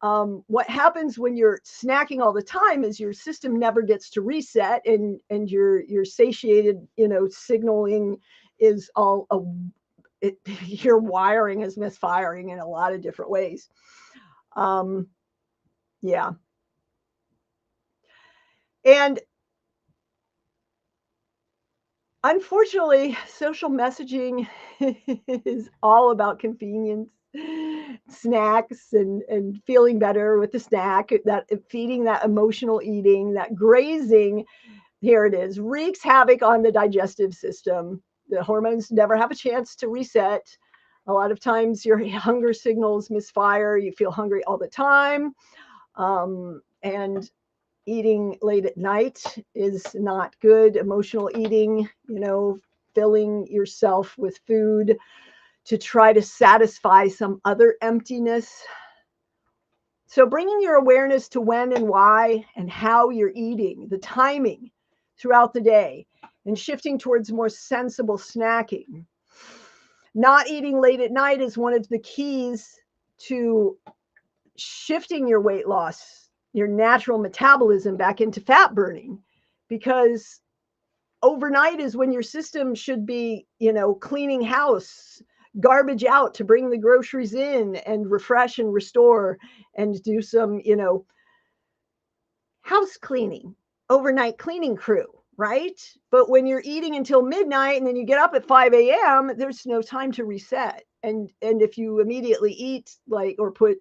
What happens when you're snacking all the time is your system never gets to reset, and your satiated, signaling is all your wiring is misfiring in a lot of different ways. Yeah. And unfortunately, social messaging is all about convenience, snacks, and feeling better with the snack, that feeding that emotional eating, that grazing. Here it is, wreaks havoc on the digestive system. The hormones never have a chance to reset. A lot of times your hunger signals misfire. You feel hungry all the time. And eating late at night is not good. Emotional eating, filling yourself with food to try to satisfy some other emptiness. So bringing your awareness to when and why and how you're eating, the timing throughout the day, and shifting towards more sensible snacking. Not eating late at night is one of the keys to shifting your weight loss, your natural metabolism back into fat burning, because overnight is when your system should be, cleaning house, garbage out to bring the groceries in and refresh and restore and do some, house cleaning, overnight cleaning crew, right? But when you're eating until midnight and then you get up at 5 a.m., there's no time to reset. And if you immediately eat or put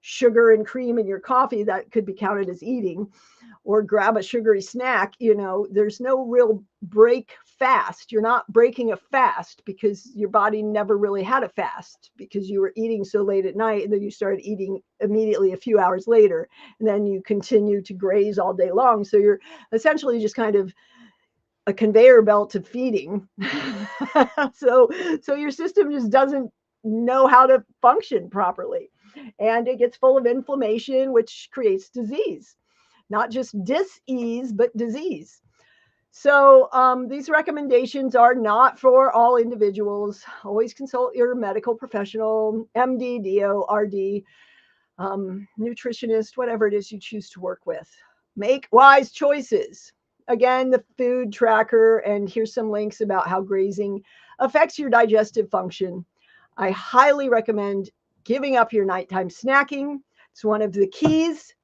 sugar and cream in your coffee, that could be counted as eating, or grab a sugary snack, there's no real break fast. You're not breaking a fast because your body never really had a fast because you were eating so late at night, and then you started eating immediately a few hours later, and then you continue to graze all day long. So you're essentially just kind of a conveyor belt of feeding. so your system just doesn't know how to function properly, and it gets full of inflammation, which creates disease, not just dis-ease, but disease. So these recommendations are not for all individuals. Always consult your medical professional, MD, DO, RD, nutritionist, whatever it is you choose to work with. Make wise choices. Again, the food tracker, and here's some links about how grazing affects your digestive function. I highly recommend giving up your nighttime snacking. It's one of the keys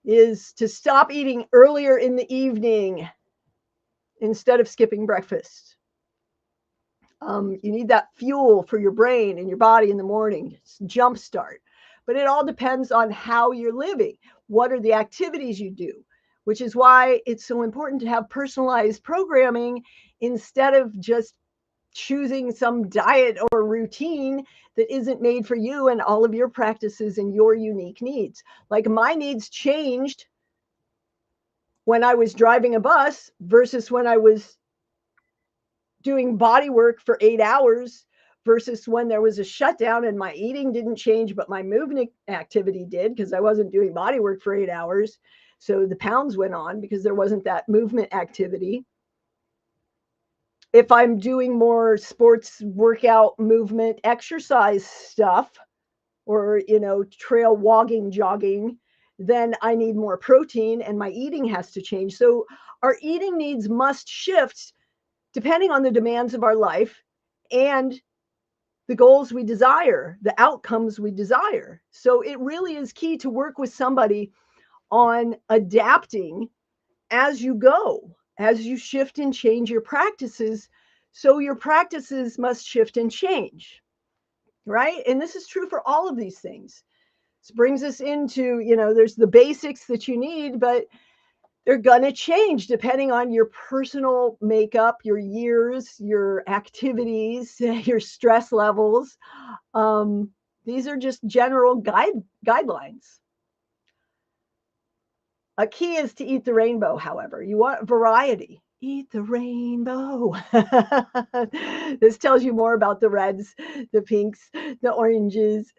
is to stop eating earlier in the evening instead of skipping breakfast. You need that fuel for your brain and your body in the morning, jumpstart. But it all depends on how you're living. What are the activities you do? Which is why it's so important to have personalized programming instead of just choosing some diet or routine that isn't made for you and all of your practices and your unique needs. Like my needs changed when I was driving a bus versus when I was doing body work for 8 hours versus when there was a shutdown and my eating didn't change, but my movement activity did because I wasn't doing body work for 8 hours. So the pounds went on because there wasn't that movement activity. If I'm doing more sports, workout, movement, exercise stuff, or, trail walking, jogging, then I need more protein and my eating has to change. So our eating needs must shift depending on the demands of our life and the goals we desire, the outcomes we desire. So it really is key to work with somebody on adapting as you go, as you shift and change your practices. So your practices must shift and change, right? And this is true for all of these things. This brings us into, there's the basics that you need, but they're going to change depending on your personal makeup, your years, your activities, your stress levels. These are just general guidelines. A key is to eat the rainbow, however. You want variety. Eat the rainbow. This tells you more about the reds, the pinks, the oranges,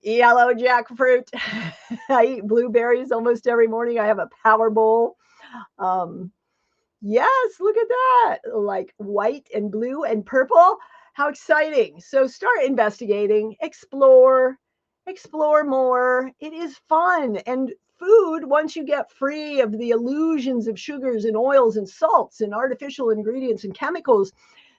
yellow jackfruit. I eat blueberries almost every morning. I have a power bowl. Um, yes, look at that. Like white and blue and purple. How exciting. So start investigating, explore more. It is fun. And food, once you get free of the illusions of sugars and oils and salts and artificial ingredients and chemicals,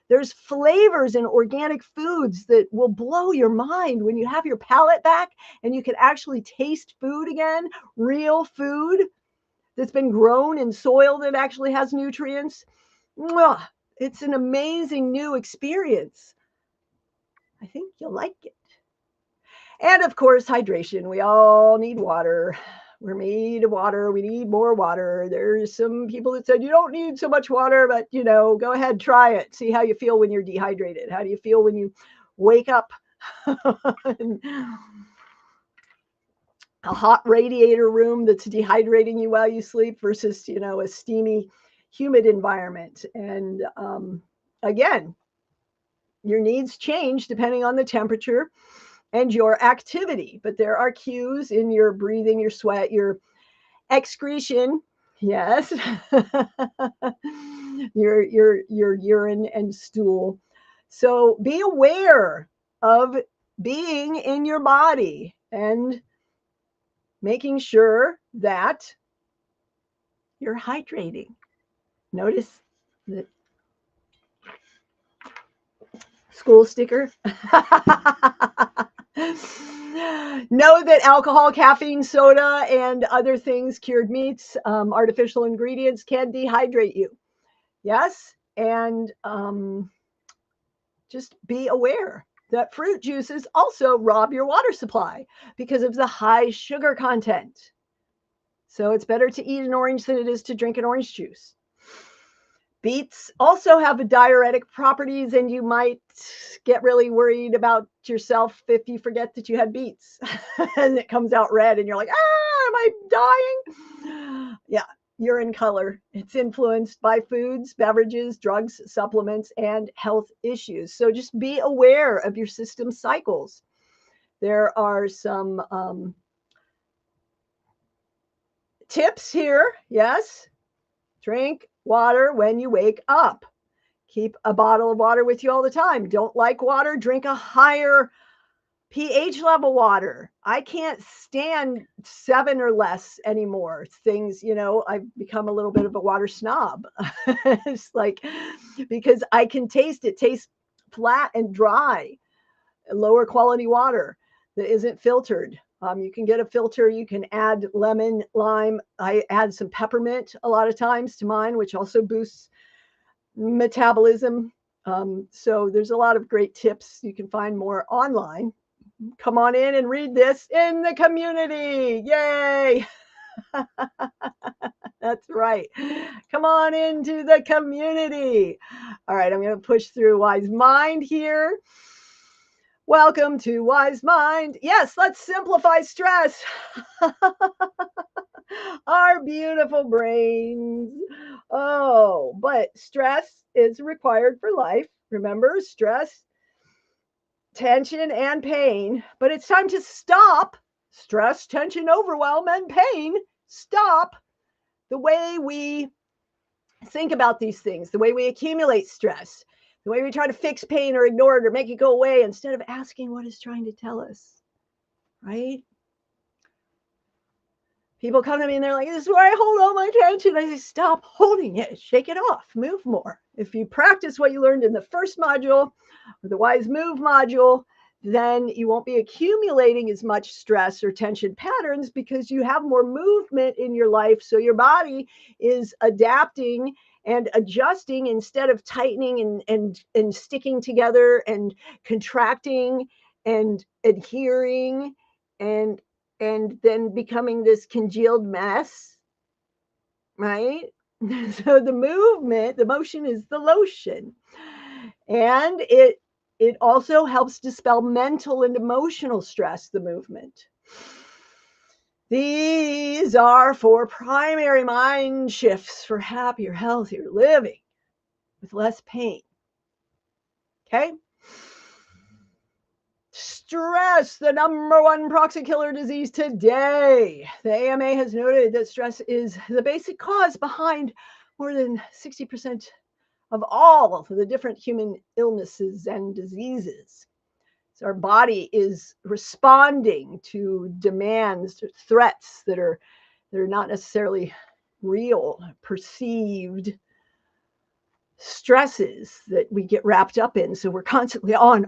there's flavors in organic foods that will blow your mind when you have your palate back and you can actually taste food again, real food that's been grown in soil that actually has nutrients. Mwah, it's an amazing new experience. I think you'll like it. And of course, hydration. We all need water. We're made of water. We need more water. There's some people that said you don't need so much water, but go ahead, try it. See how you feel when you're dehydrated. How do you feel when you wake up? A hot radiator room that's dehydrating you while you sleep versus, a steamy, humid environment. And again, your needs change depending on the temperature and your activity. But there are cues in your breathing, your sweat, your excretion. Yes. your urine and stool. So be aware of being in your body and making sure that you're hydrating. Notice the school sticker. Know that alcohol, caffeine, soda, and other things, cured meats, artificial ingredients can dehydrate you. Yes. And just be aware that fruit juices also rob your water supply because of the high sugar content. So it's better to eat an orange than it is to drink an orange juice. Beets also have diuretic properties, and you might get really worried about yourself if you forget that you had beets and it comes out red and you're like, am I dying? Yeah, urine color. It's influenced by foods, beverages, drugs, supplements, and health issues. So just be aware of your system cycles. There are some tips here. Yes. Drink water when you wake up. Keep a bottle of water with you all the time. Don't like water? Drink a higher pH level water. I can't stand 7 or less anymore. Things, I've become a little bit of a water snob. It's like, because I can taste it tastes flat and dry, lower quality water that isn't filtered. You can get a filter. You can add lemon, lime. I add some peppermint a lot of times to mine, which also boosts metabolism. So there's a lot of great tips. You can find more online. Come on in and read this in the community. Yay! That's right. Come on into the community. All right, I'm going to push through Wise Mind here. Welcome to Wise Mind. Yes, let's simplify stress. Our beautiful brains. Oh, but stress is required for life. Remember, stress, tension, and pain. But it's time to stop stress, tension, overwhelm, and pain. Stop the way we think about these things, the way we accumulate stress, the way we try to fix pain or ignore it or make it go away instead of asking what it's trying to tell us, right? People come to me and they're like, this is where I hold all my tension. I say, stop holding it, shake it off, move more. If you practice what you learned in the first module or the Wise Move module, then you won't be accumulating as much stress or tension patterns because you have more movement in your life. So your body is adapting and adjusting instead of tightening and sticking together and contracting and adhering and then becoming this congealed mess, right? So the movement, the motion is the lotion. And it It also helps dispel mental and emotional stress, the movement. These are 4 primary mind shifts for happier, healthier living with less pain. Okay? Stress, the #1 proxy killer disease today. The AMA has noted that stress is the basic cause behind more than 60% of all the different human illnesses and diseases. So our body is responding to demands, to threats that are not necessarily real, perceived stresses that we get wrapped up in. So we're constantly on.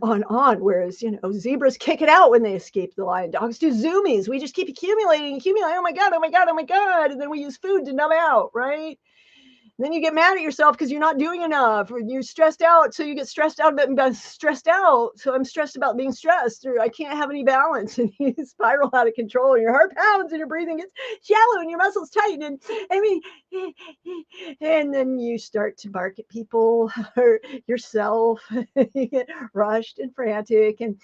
Whereas, zebras kick it out when they escape the lion. Dogs do zoomies. We just keep accumulating. Oh my God, oh my God, oh my God. And then we use food to numb out, right? And then you get mad at yourself because you're not doing enough, or you're stressed out. So you get stressed out about stressed out. So I'm stressed about being stressed, or I can't have any balance, and you spiral out of control, and your heart pounds, and your breathing gets shallow, and your muscles tighten, and then you start to bark at people or yourself. You get rushed and frantic, and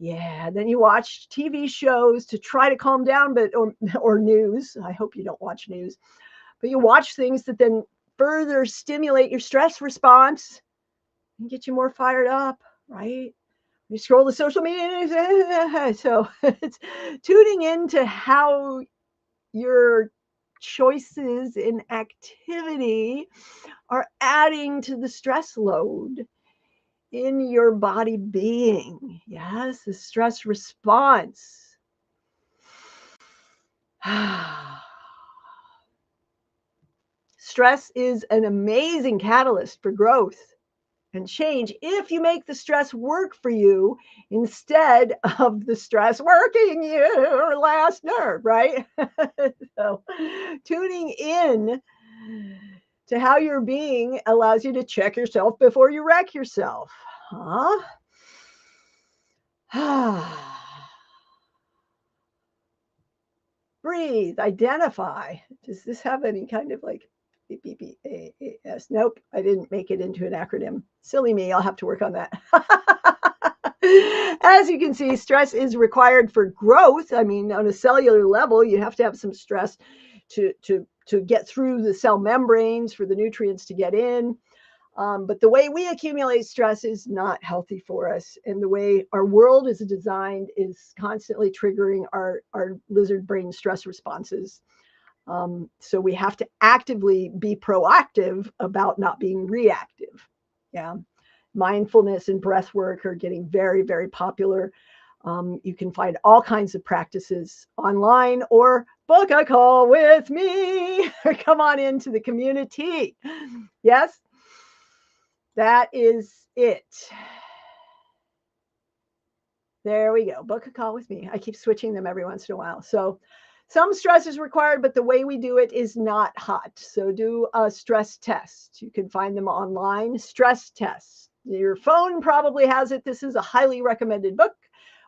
then you watch TV shows to try to calm down, but or news. I hope you don't watch news, but you watch things that then further stimulate your stress response and get you more fired up, right? You scroll the social media. So it's tuning into how your choices in activity are adding to the stress load in your body being. Yes, the stress response. Stress is an amazing catalyst for growth and change if you make the stress work for you instead of the stress working your last nerve, right? So tuning in to how you're being allows you to check yourself before you wreck yourself. Breathe, identify. Does this have any kind of like BBAS? Nope, I didn't make it into an acronym. Silly me, I'll have to work on that. As you can see, stress is required for growth. I mean, on a cellular level, you have to have some stress to get through the cell membranes for the nutrients to get in. But the way we accumulate stress is not healthy for us. And the way our world is designed is constantly triggering our lizard brain stress responses. So we have to actively be proactive about not being reactive. Yeah. Mindfulness and breath work are getting very, very popular. You can find all kinds of practices online, or book a call with me, or come on into the community. Yes. That is it. There we go. Book a call with me. I keep switching them every once in a while. So some stress is required, but the way we do it is not hot. So do a stress test. You can find them online. Stress tests. Your phone probably has it. This is a highly recommended book.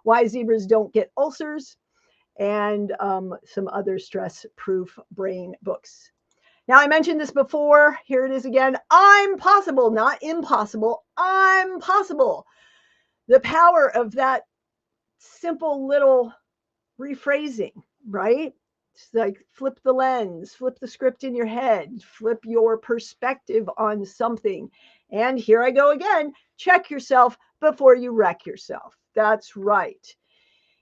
Why Zebras Don't Get Ulcers, and some other stress-proof brain books. Now, I mentioned this before. Here it is again. I'm possible, not impossible. I'm possible. The power of that simple little rephrasing, right? It's like flip the lens, flip the script in your head, flip your perspective on something. And here I go again. Check yourself before you wreck yourself. That's right.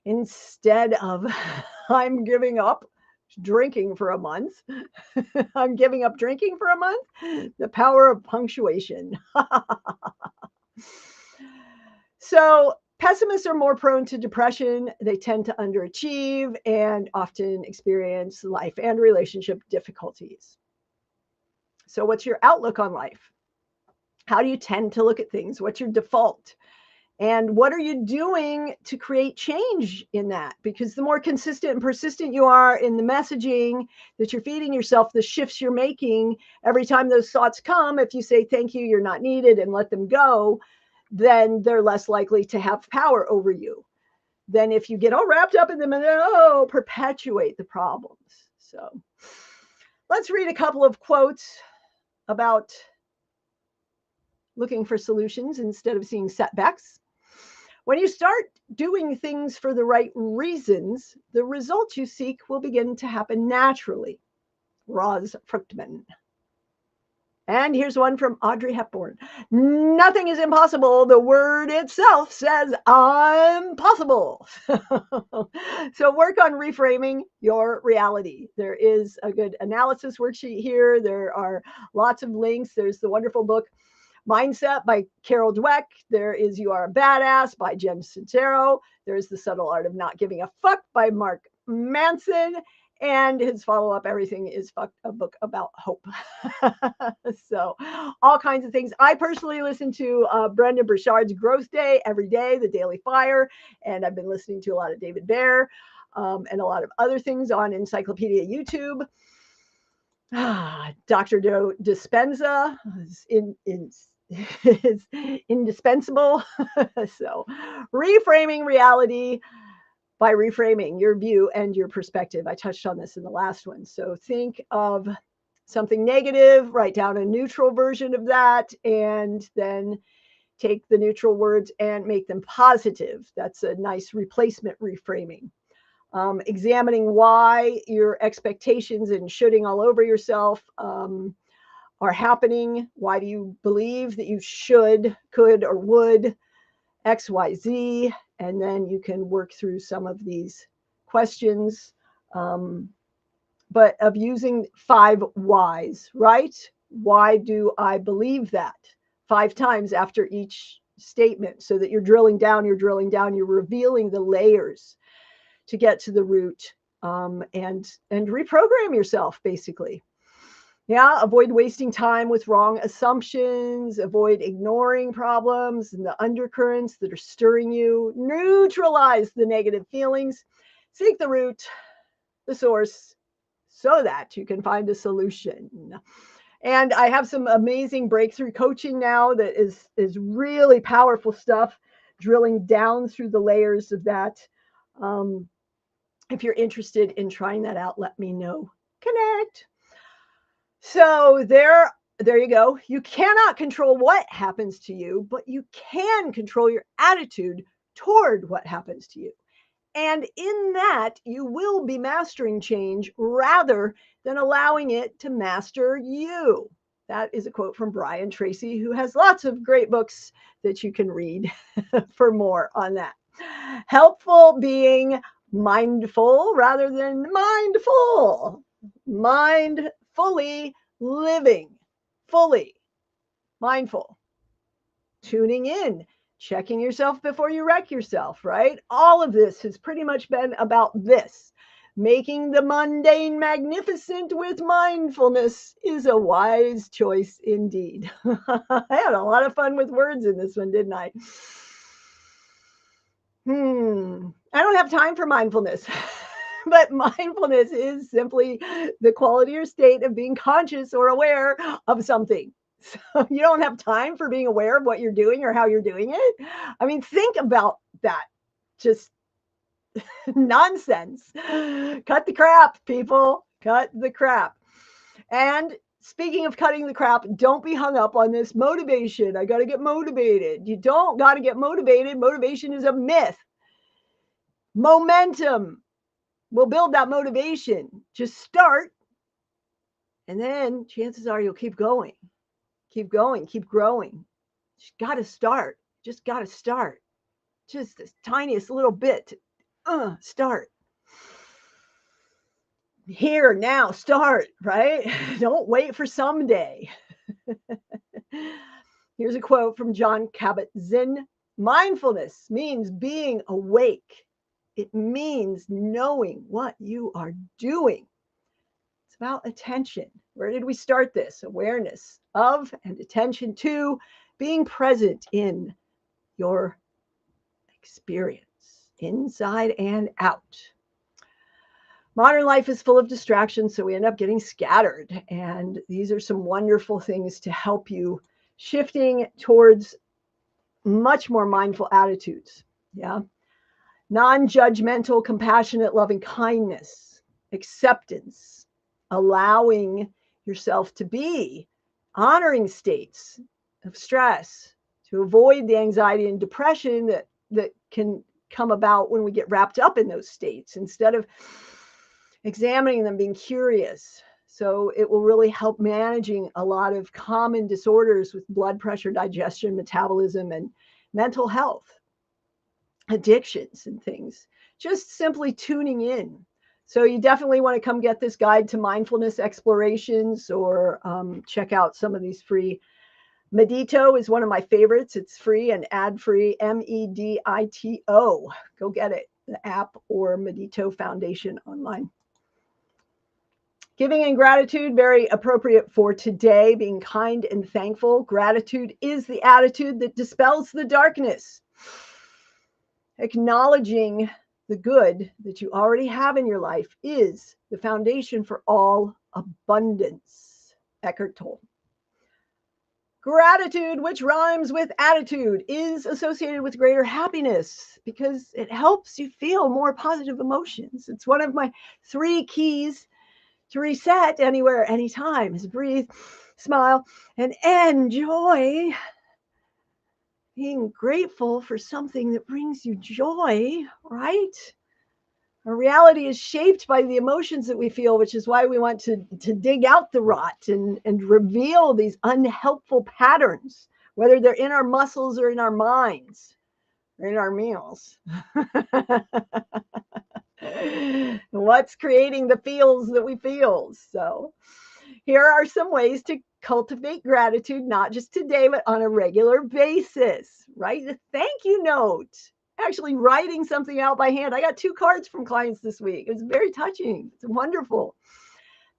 Instead of I'm giving up drinking for a month. I'm giving up drinking for a month. The power of punctuation. So pessimists are more prone to depression. They tend to underachieve and often experience life and relationship difficulties. So what's your outlook on life? How do you tend to look at things? What's your default? And what are you doing to create change in that? Because the more consistent and persistent you are in the messaging that you're feeding yourself, the shifts you're making every time those thoughts come, if you say, thank you, you're not needed, and let them go, then they're less likely to have power over you than if you get all wrapped up in them and perpetuate the problems. So let's read a couple of quotes about looking for solutions instead of seeing setbacks. When you start doing things for the right reasons, the results you seek will begin to happen naturally. Roz Fruchtman. And here's one from Audrey Hepburn. Nothing is impossible. The word itself says, I'm possible. So work on reframing your reality. There is a good analysis worksheet here. There are lots of links. There's the wonderful book, Mindset by Carol Dweck. There is You Are a Badass by Jen Sincero. There's The Subtle Art of Not Giving a Fuck by Mark Manson. And his follow-up, Everything is Fucked, a book about hope. So all kinds of things. I personally listen to Brendan Burchard's Growth Day every day, The Daily Fire. And I've been listening to a lot of David Baer and a lot of other things on Encyclopedia YouTube. Dr. Joe Dispenza is indispensable. So reframing reality by reframing your view and your perspective. I touched on this in the last one. So think of something negative, write down a neutral version of that, and then take the neutral words and make them positive. That's a nice replacement reframing. Examining why your expectations and shoulding all over yourself are happening. Why do you believe that you should, could, or would X, Y, Z? And then you can work through some of these questions, but of using 5 whys, right? Why do I believe that? 5 times after each statement, so that you're drilling down, you're revealing the layers to get to the root, and reprogram yourself, basically. Yeah, avoid wasting time with wrong assumptions, avoid ignoring problems and the undercurrents that are stirring you, neutralize the negative feelings, seek the root, the source, so that you can find a solution. And I have some amazing breakthrough coaching now that is really powerful stuff, drilling down through the layers of that. If you're interested in trying that out, let me know. Connect. So there you go. You cannot control what happens to you, but you can control your attitude toward what happens to you. And in that, you will be mastering change rather than allowing it to master you. That is a quote from Brian Tracy, who has lots of great books that you can read for more on that. Helpful being mindful rather than mindful. Mindfully living, fully mindful, tuning in, checking yourself before you wreck yourself, right? All of this has pretty much been about this. Making the mundane magnificent with mindfulness is a wise choice indeed. I had a lot of fun with words in this one, didn't I? I don't have time for mindfulness. But mindfulness is simply the quality or state of being conscious or aware of something. So you don't have time for being aware of what you're doing or how you're doing it. I mean, think about that. Just nonsense. Cut the crap, people. Cut the crap. And speaking of cutting the crap, don't be hung up on this motivation. I got to get motivated. You don't got to get motivated. Motivation is a myth. Momentum will build that motivation. Just start, and then chances are you'll keep going, keep growing. You got to start. Just got to start. Just the tiniest little bit. Start. Here, now, start, right? Don't wait for someday. Here's a quote from John Kabat-Zinn. Mindfulness means being awake. It means knowing what you are doing. It's about attention. Where did we start this? Awareness of and attention to being present in your experience, inside and out. Modern life is full of distractions, so we end up getting scattered. And these are some wonderful things to help you shifting towards much more mindful attitudes. Yeah. Non-judgmental, compassionate, loving kindness, acceptance, allowing yourself to be, honoring states of stress, to avoid the anxiety and depression that can come about when we get wrapped up in those states instead of examining them, being curious. So it will really help managing a lot of common disorders with blood pressure, digestion, metabolism, and mental health, addictions and things. Just simply tuning in. So you definitely want to come get this guide to mindfulness explorations, or check out some of these free. Medito is one of my favorites. It's free and ad-free, Medito. Go get it, the app or Medito Foundation online. Giving and gratitude, very appropriate for today, being kind and thankful. Gratitude is the attitude that dispels the darkness. Acknowledging the good that you already have in your life is the foundation for all abundance. Eckhart Tolle. Gratitude, which rhymes with attitude, is associated with greater happiness because it helps you feel more positive emotions. It's one of my 3 keys to reset anywhere, anytime, is breathe, smile, and enjoy. Being grateful for something that brings you joy, right? Our reality is shaped by the emotions that we feel, which is why we want to dig out the rot and reveal these unhelpful patterns, whether they're in our muscles or in our minds or in our meals. What's creating the feels that we feel? So here are some ways to cultivate gratitude, not just today, but on a regular basis. Write a thank you note. Actually writing something out by hand. I got 2 cards from clients this week. It was very touching. It's wonderful.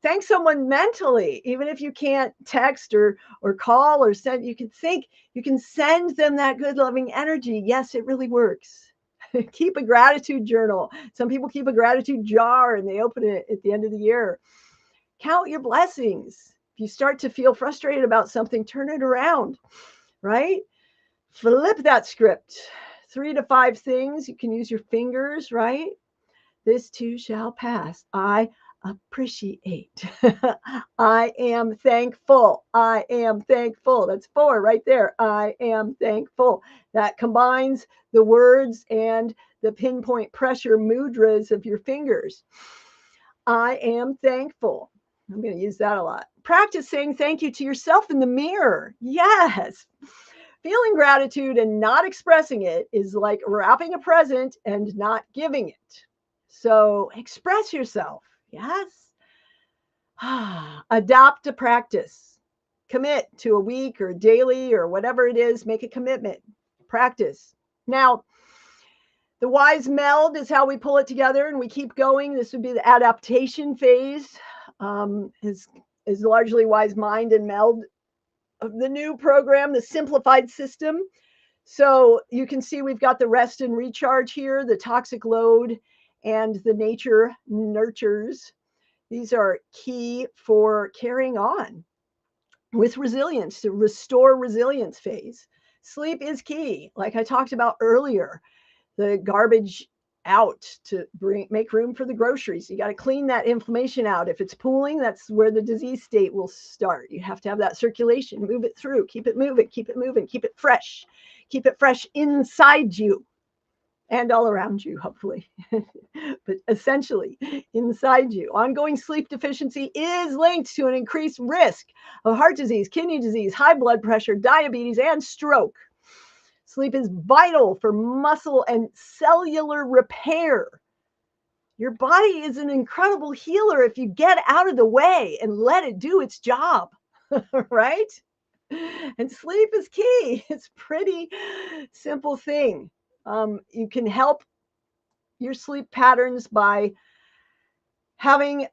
Thank someone mentally, even if you can't text or call or send. You can send them that good, loving energy. Yes, it really works. Keep a gratitude journal. Some people keep a gratitude jar and they open it at the end of the year. Count your blessings. If you start to feel frustrated about something, turn it around, right? Flip that script. 3 to 5 things. You can use your fingers, right? This too shall pass. I appreciate. I am thankful. I am thankful. That's 4 right there. I am thankful. That combines the words and the pinpoint pressure mudras of your fingers. I am thankful. I'm going to use that a lot. Practice saying thank you to yourself in the mirror. Yes. Feeling gratitude and not expressing it is like wrapping a present and not giving it. So express yourself. Yes. Adopt a practice. Commit to a week or daily or whatever it is. Make a commitment. Practice. Now, the wise meld is how we pull it together and we keep going. This would be the adaptation phase. Is largely wise mind and meld of the new program, the simplified system. So you can see we've got the rest and recharge here, the toxic load, and the nature nurtures. These are key for carrying on with resilience, to restore resilience phase. Sleep is key, like I talked about earlier. The garbage out to make room for the groceries. You got to clean that inflammation out. If it's pooling, that's where the disease state will start. You have to have that circulation, move it through, keep it moving, keep it moving, keep it fresh inside you and all around you, hopefully, but essentially inside you. Ongoing sleep deficiency is linked to an increased risk of heart disease, kidney disease, high blood pressure, diabetes, and stroke. Sleep is vital for muscle and cellular repair. Your body is an incredible healer if you get out of the way and let it do its job, right? And sleep is key. It's a pretty simple thing. You can help your sleep patterns by having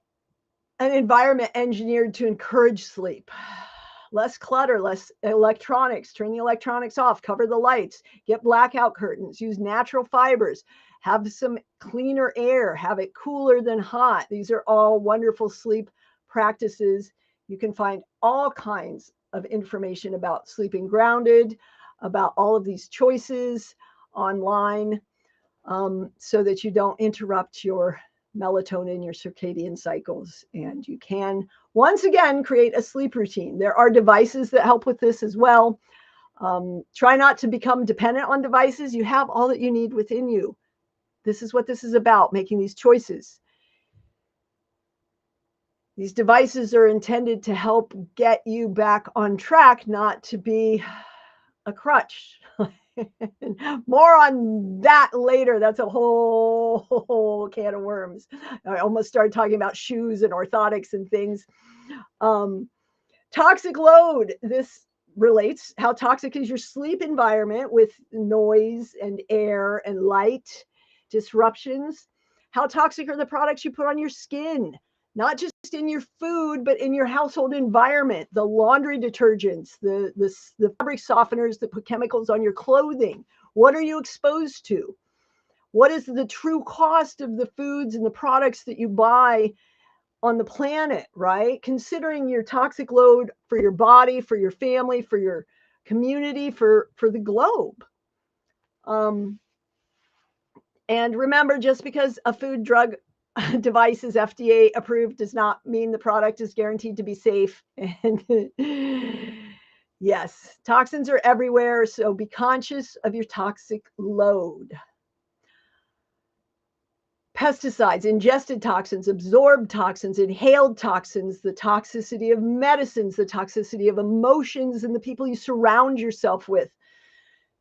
an environment engineered to encourage sleep. Less clutter, less electronics, turn the electronics off, cover the lights, get blackout curtains, use natural fibers, have some cleaner air, have it cooler than hot. These are all wonderful sleep practices. You can find all kinds of information about sleeping grounded, about all of these choices online, so that you don't interrupt your melatonin, your circadian cycles, and you can once again create a sleep routine. There are devices that help with this as well. Try not to become dependent on devices. You have all that you need within you. This is what this is about, making these choices. These devices are intended to help get you back on track, not to be a crutch. More on that later. That's a whole can of worms. I almost started talking about shoes and orthotics and things. Toxic load. This relates. How toxic is your sleep environment with noise and air and light disruptions? How toxic are the products you put on your skin? Not just in your food, but in your household environment. The laundry detergents, the fabric softeners that put chemicals on your clothing. What are you exposed to? What is the true cost of the foods and the products that you buy on the planet, right? Considering your toxic load for your body, for your family, for your community, for the globe. And remember, just because a food drug device is FDA approved does not mean the product is guaranteed to be safe. And yes, toxins are everywhere, so be conscious of your toxic load. Pesticides, ingested toxins, absorbed toxins, inhaled toxins, the toxicity of medicines, the toxicity of emotions and the people you surround yourself with,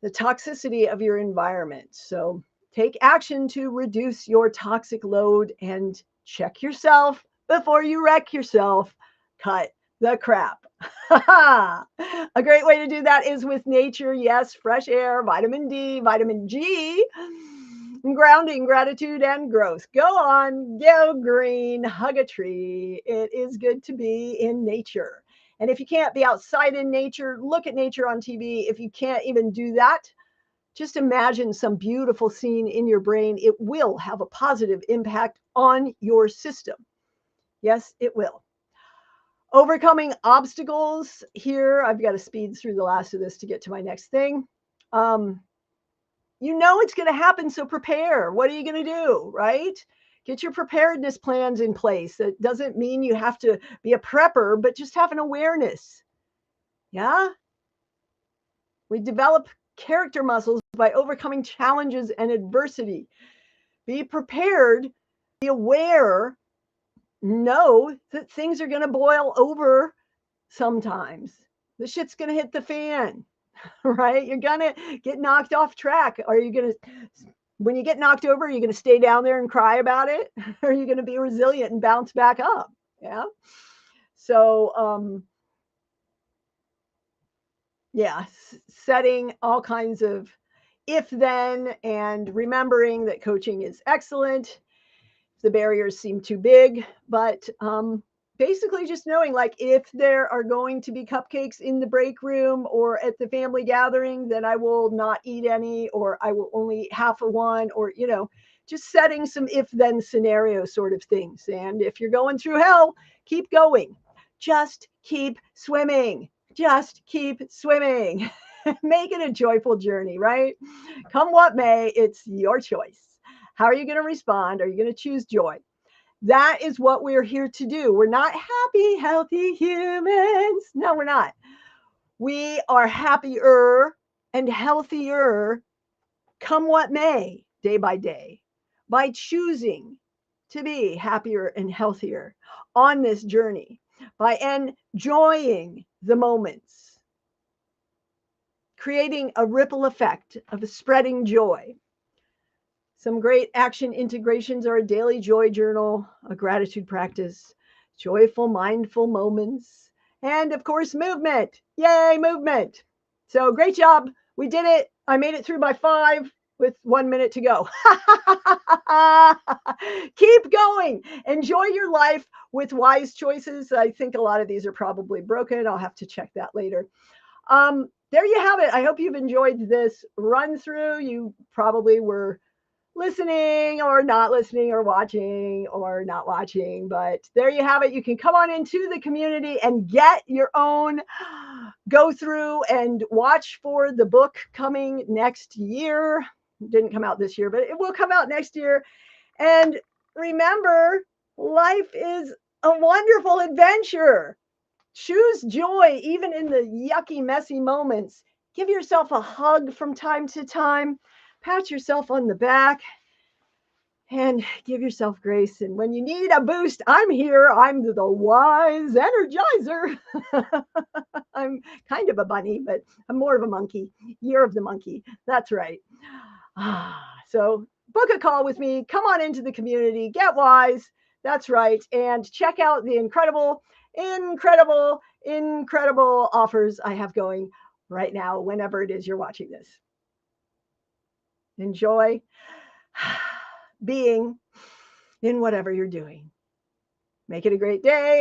the toxicity of your environment. So take action to reduce your toxic load and check yourself before you wreck yourself. Cut the crap. A great way to do that is with nature. Yes, fresh air, vitamin D, vitamin G, grounding, gratitude, and growth. Go on, go green, hug a tree. It is good to be in nature. And if you can't be outside in nature, look at nature on TV. If you can't even do that, just imagine some beautiful scene in your brain. It will have a positive impact on your system. Yes, it will. Overcoming obstacles here. I've got to speed through the last of this to get to my next thing. You know it's going to happen, so prepare. What are you going to do, right? Get your preparedness plans in place. That doesn't mean you have to be a prepper, but just have an awareness. Yeah? We develop character muscles by overcoming challenges and adversity. Be prepared, be aware, know that things are going to boil over sometimes. The shit's going to hit the fan, right? You're going to get knocked off track. Are you going to, when you get knocked over, are you going to stay down there and cry about it? Or are you going to be resilient and bounce back up? Yeah. So, yeah, setting all kinds of if then and remembering that coaching is excellent. The barriers seem too big, but basically just knowing, like, if there are going to be cupcakes in the break room or at the family gathering, then I will not eat any, or I will only eat half of one, or, you know, just setting some if then scenario sort of things. And if you're going through hell, keep going. Just keep swimming. Just keep swimming. Make it a joyful journey, right? Come what may, it's your choice. How are you going to respond? Are you going to choose joy? That is what we're here to do. We're not happy, healthy humans. No, we're not. We are happier and healthier, come what may, day by day, by choosing to be happier and healthier on this journey, by enjoying the moments, creating a ripple effect of spreading joy. Some great action integrations are a daily joy journal, a gratitude practice, joyful, mindful moments, and of course, movement. Yay, movement. So great job. We did it. I made it through by 5 with 1 minute to go. Keep going. Enjoy your life with wise choices. I think a lot of these are probably broken. I'll have to check that later. There you have it. I hope you've enjoyed this run through. You probably were listening or not listening or watching or not watching, but there you have it. You can come on into the community and get your own go through and watch for the book coming next year. It didn't come out this year, but it will come out next year. And remember, life is a wonderful adventure. Choose joy even in the yucky, messy moments. Give yourself a hug from time to time. Pat yourself on the back and give yourself grace. And when you need a boost, I'm here. I'm the wise energizer. I'm kind of a bunny, but I'm more of a monkey. Year of the monkey. That's right. So book a call with me. Come on into the community. Get wise. That's right. And check out the incredible offers I have going right now, whenever it is you're watching this. Enjoy being in whatever you're doing. Make it a great day.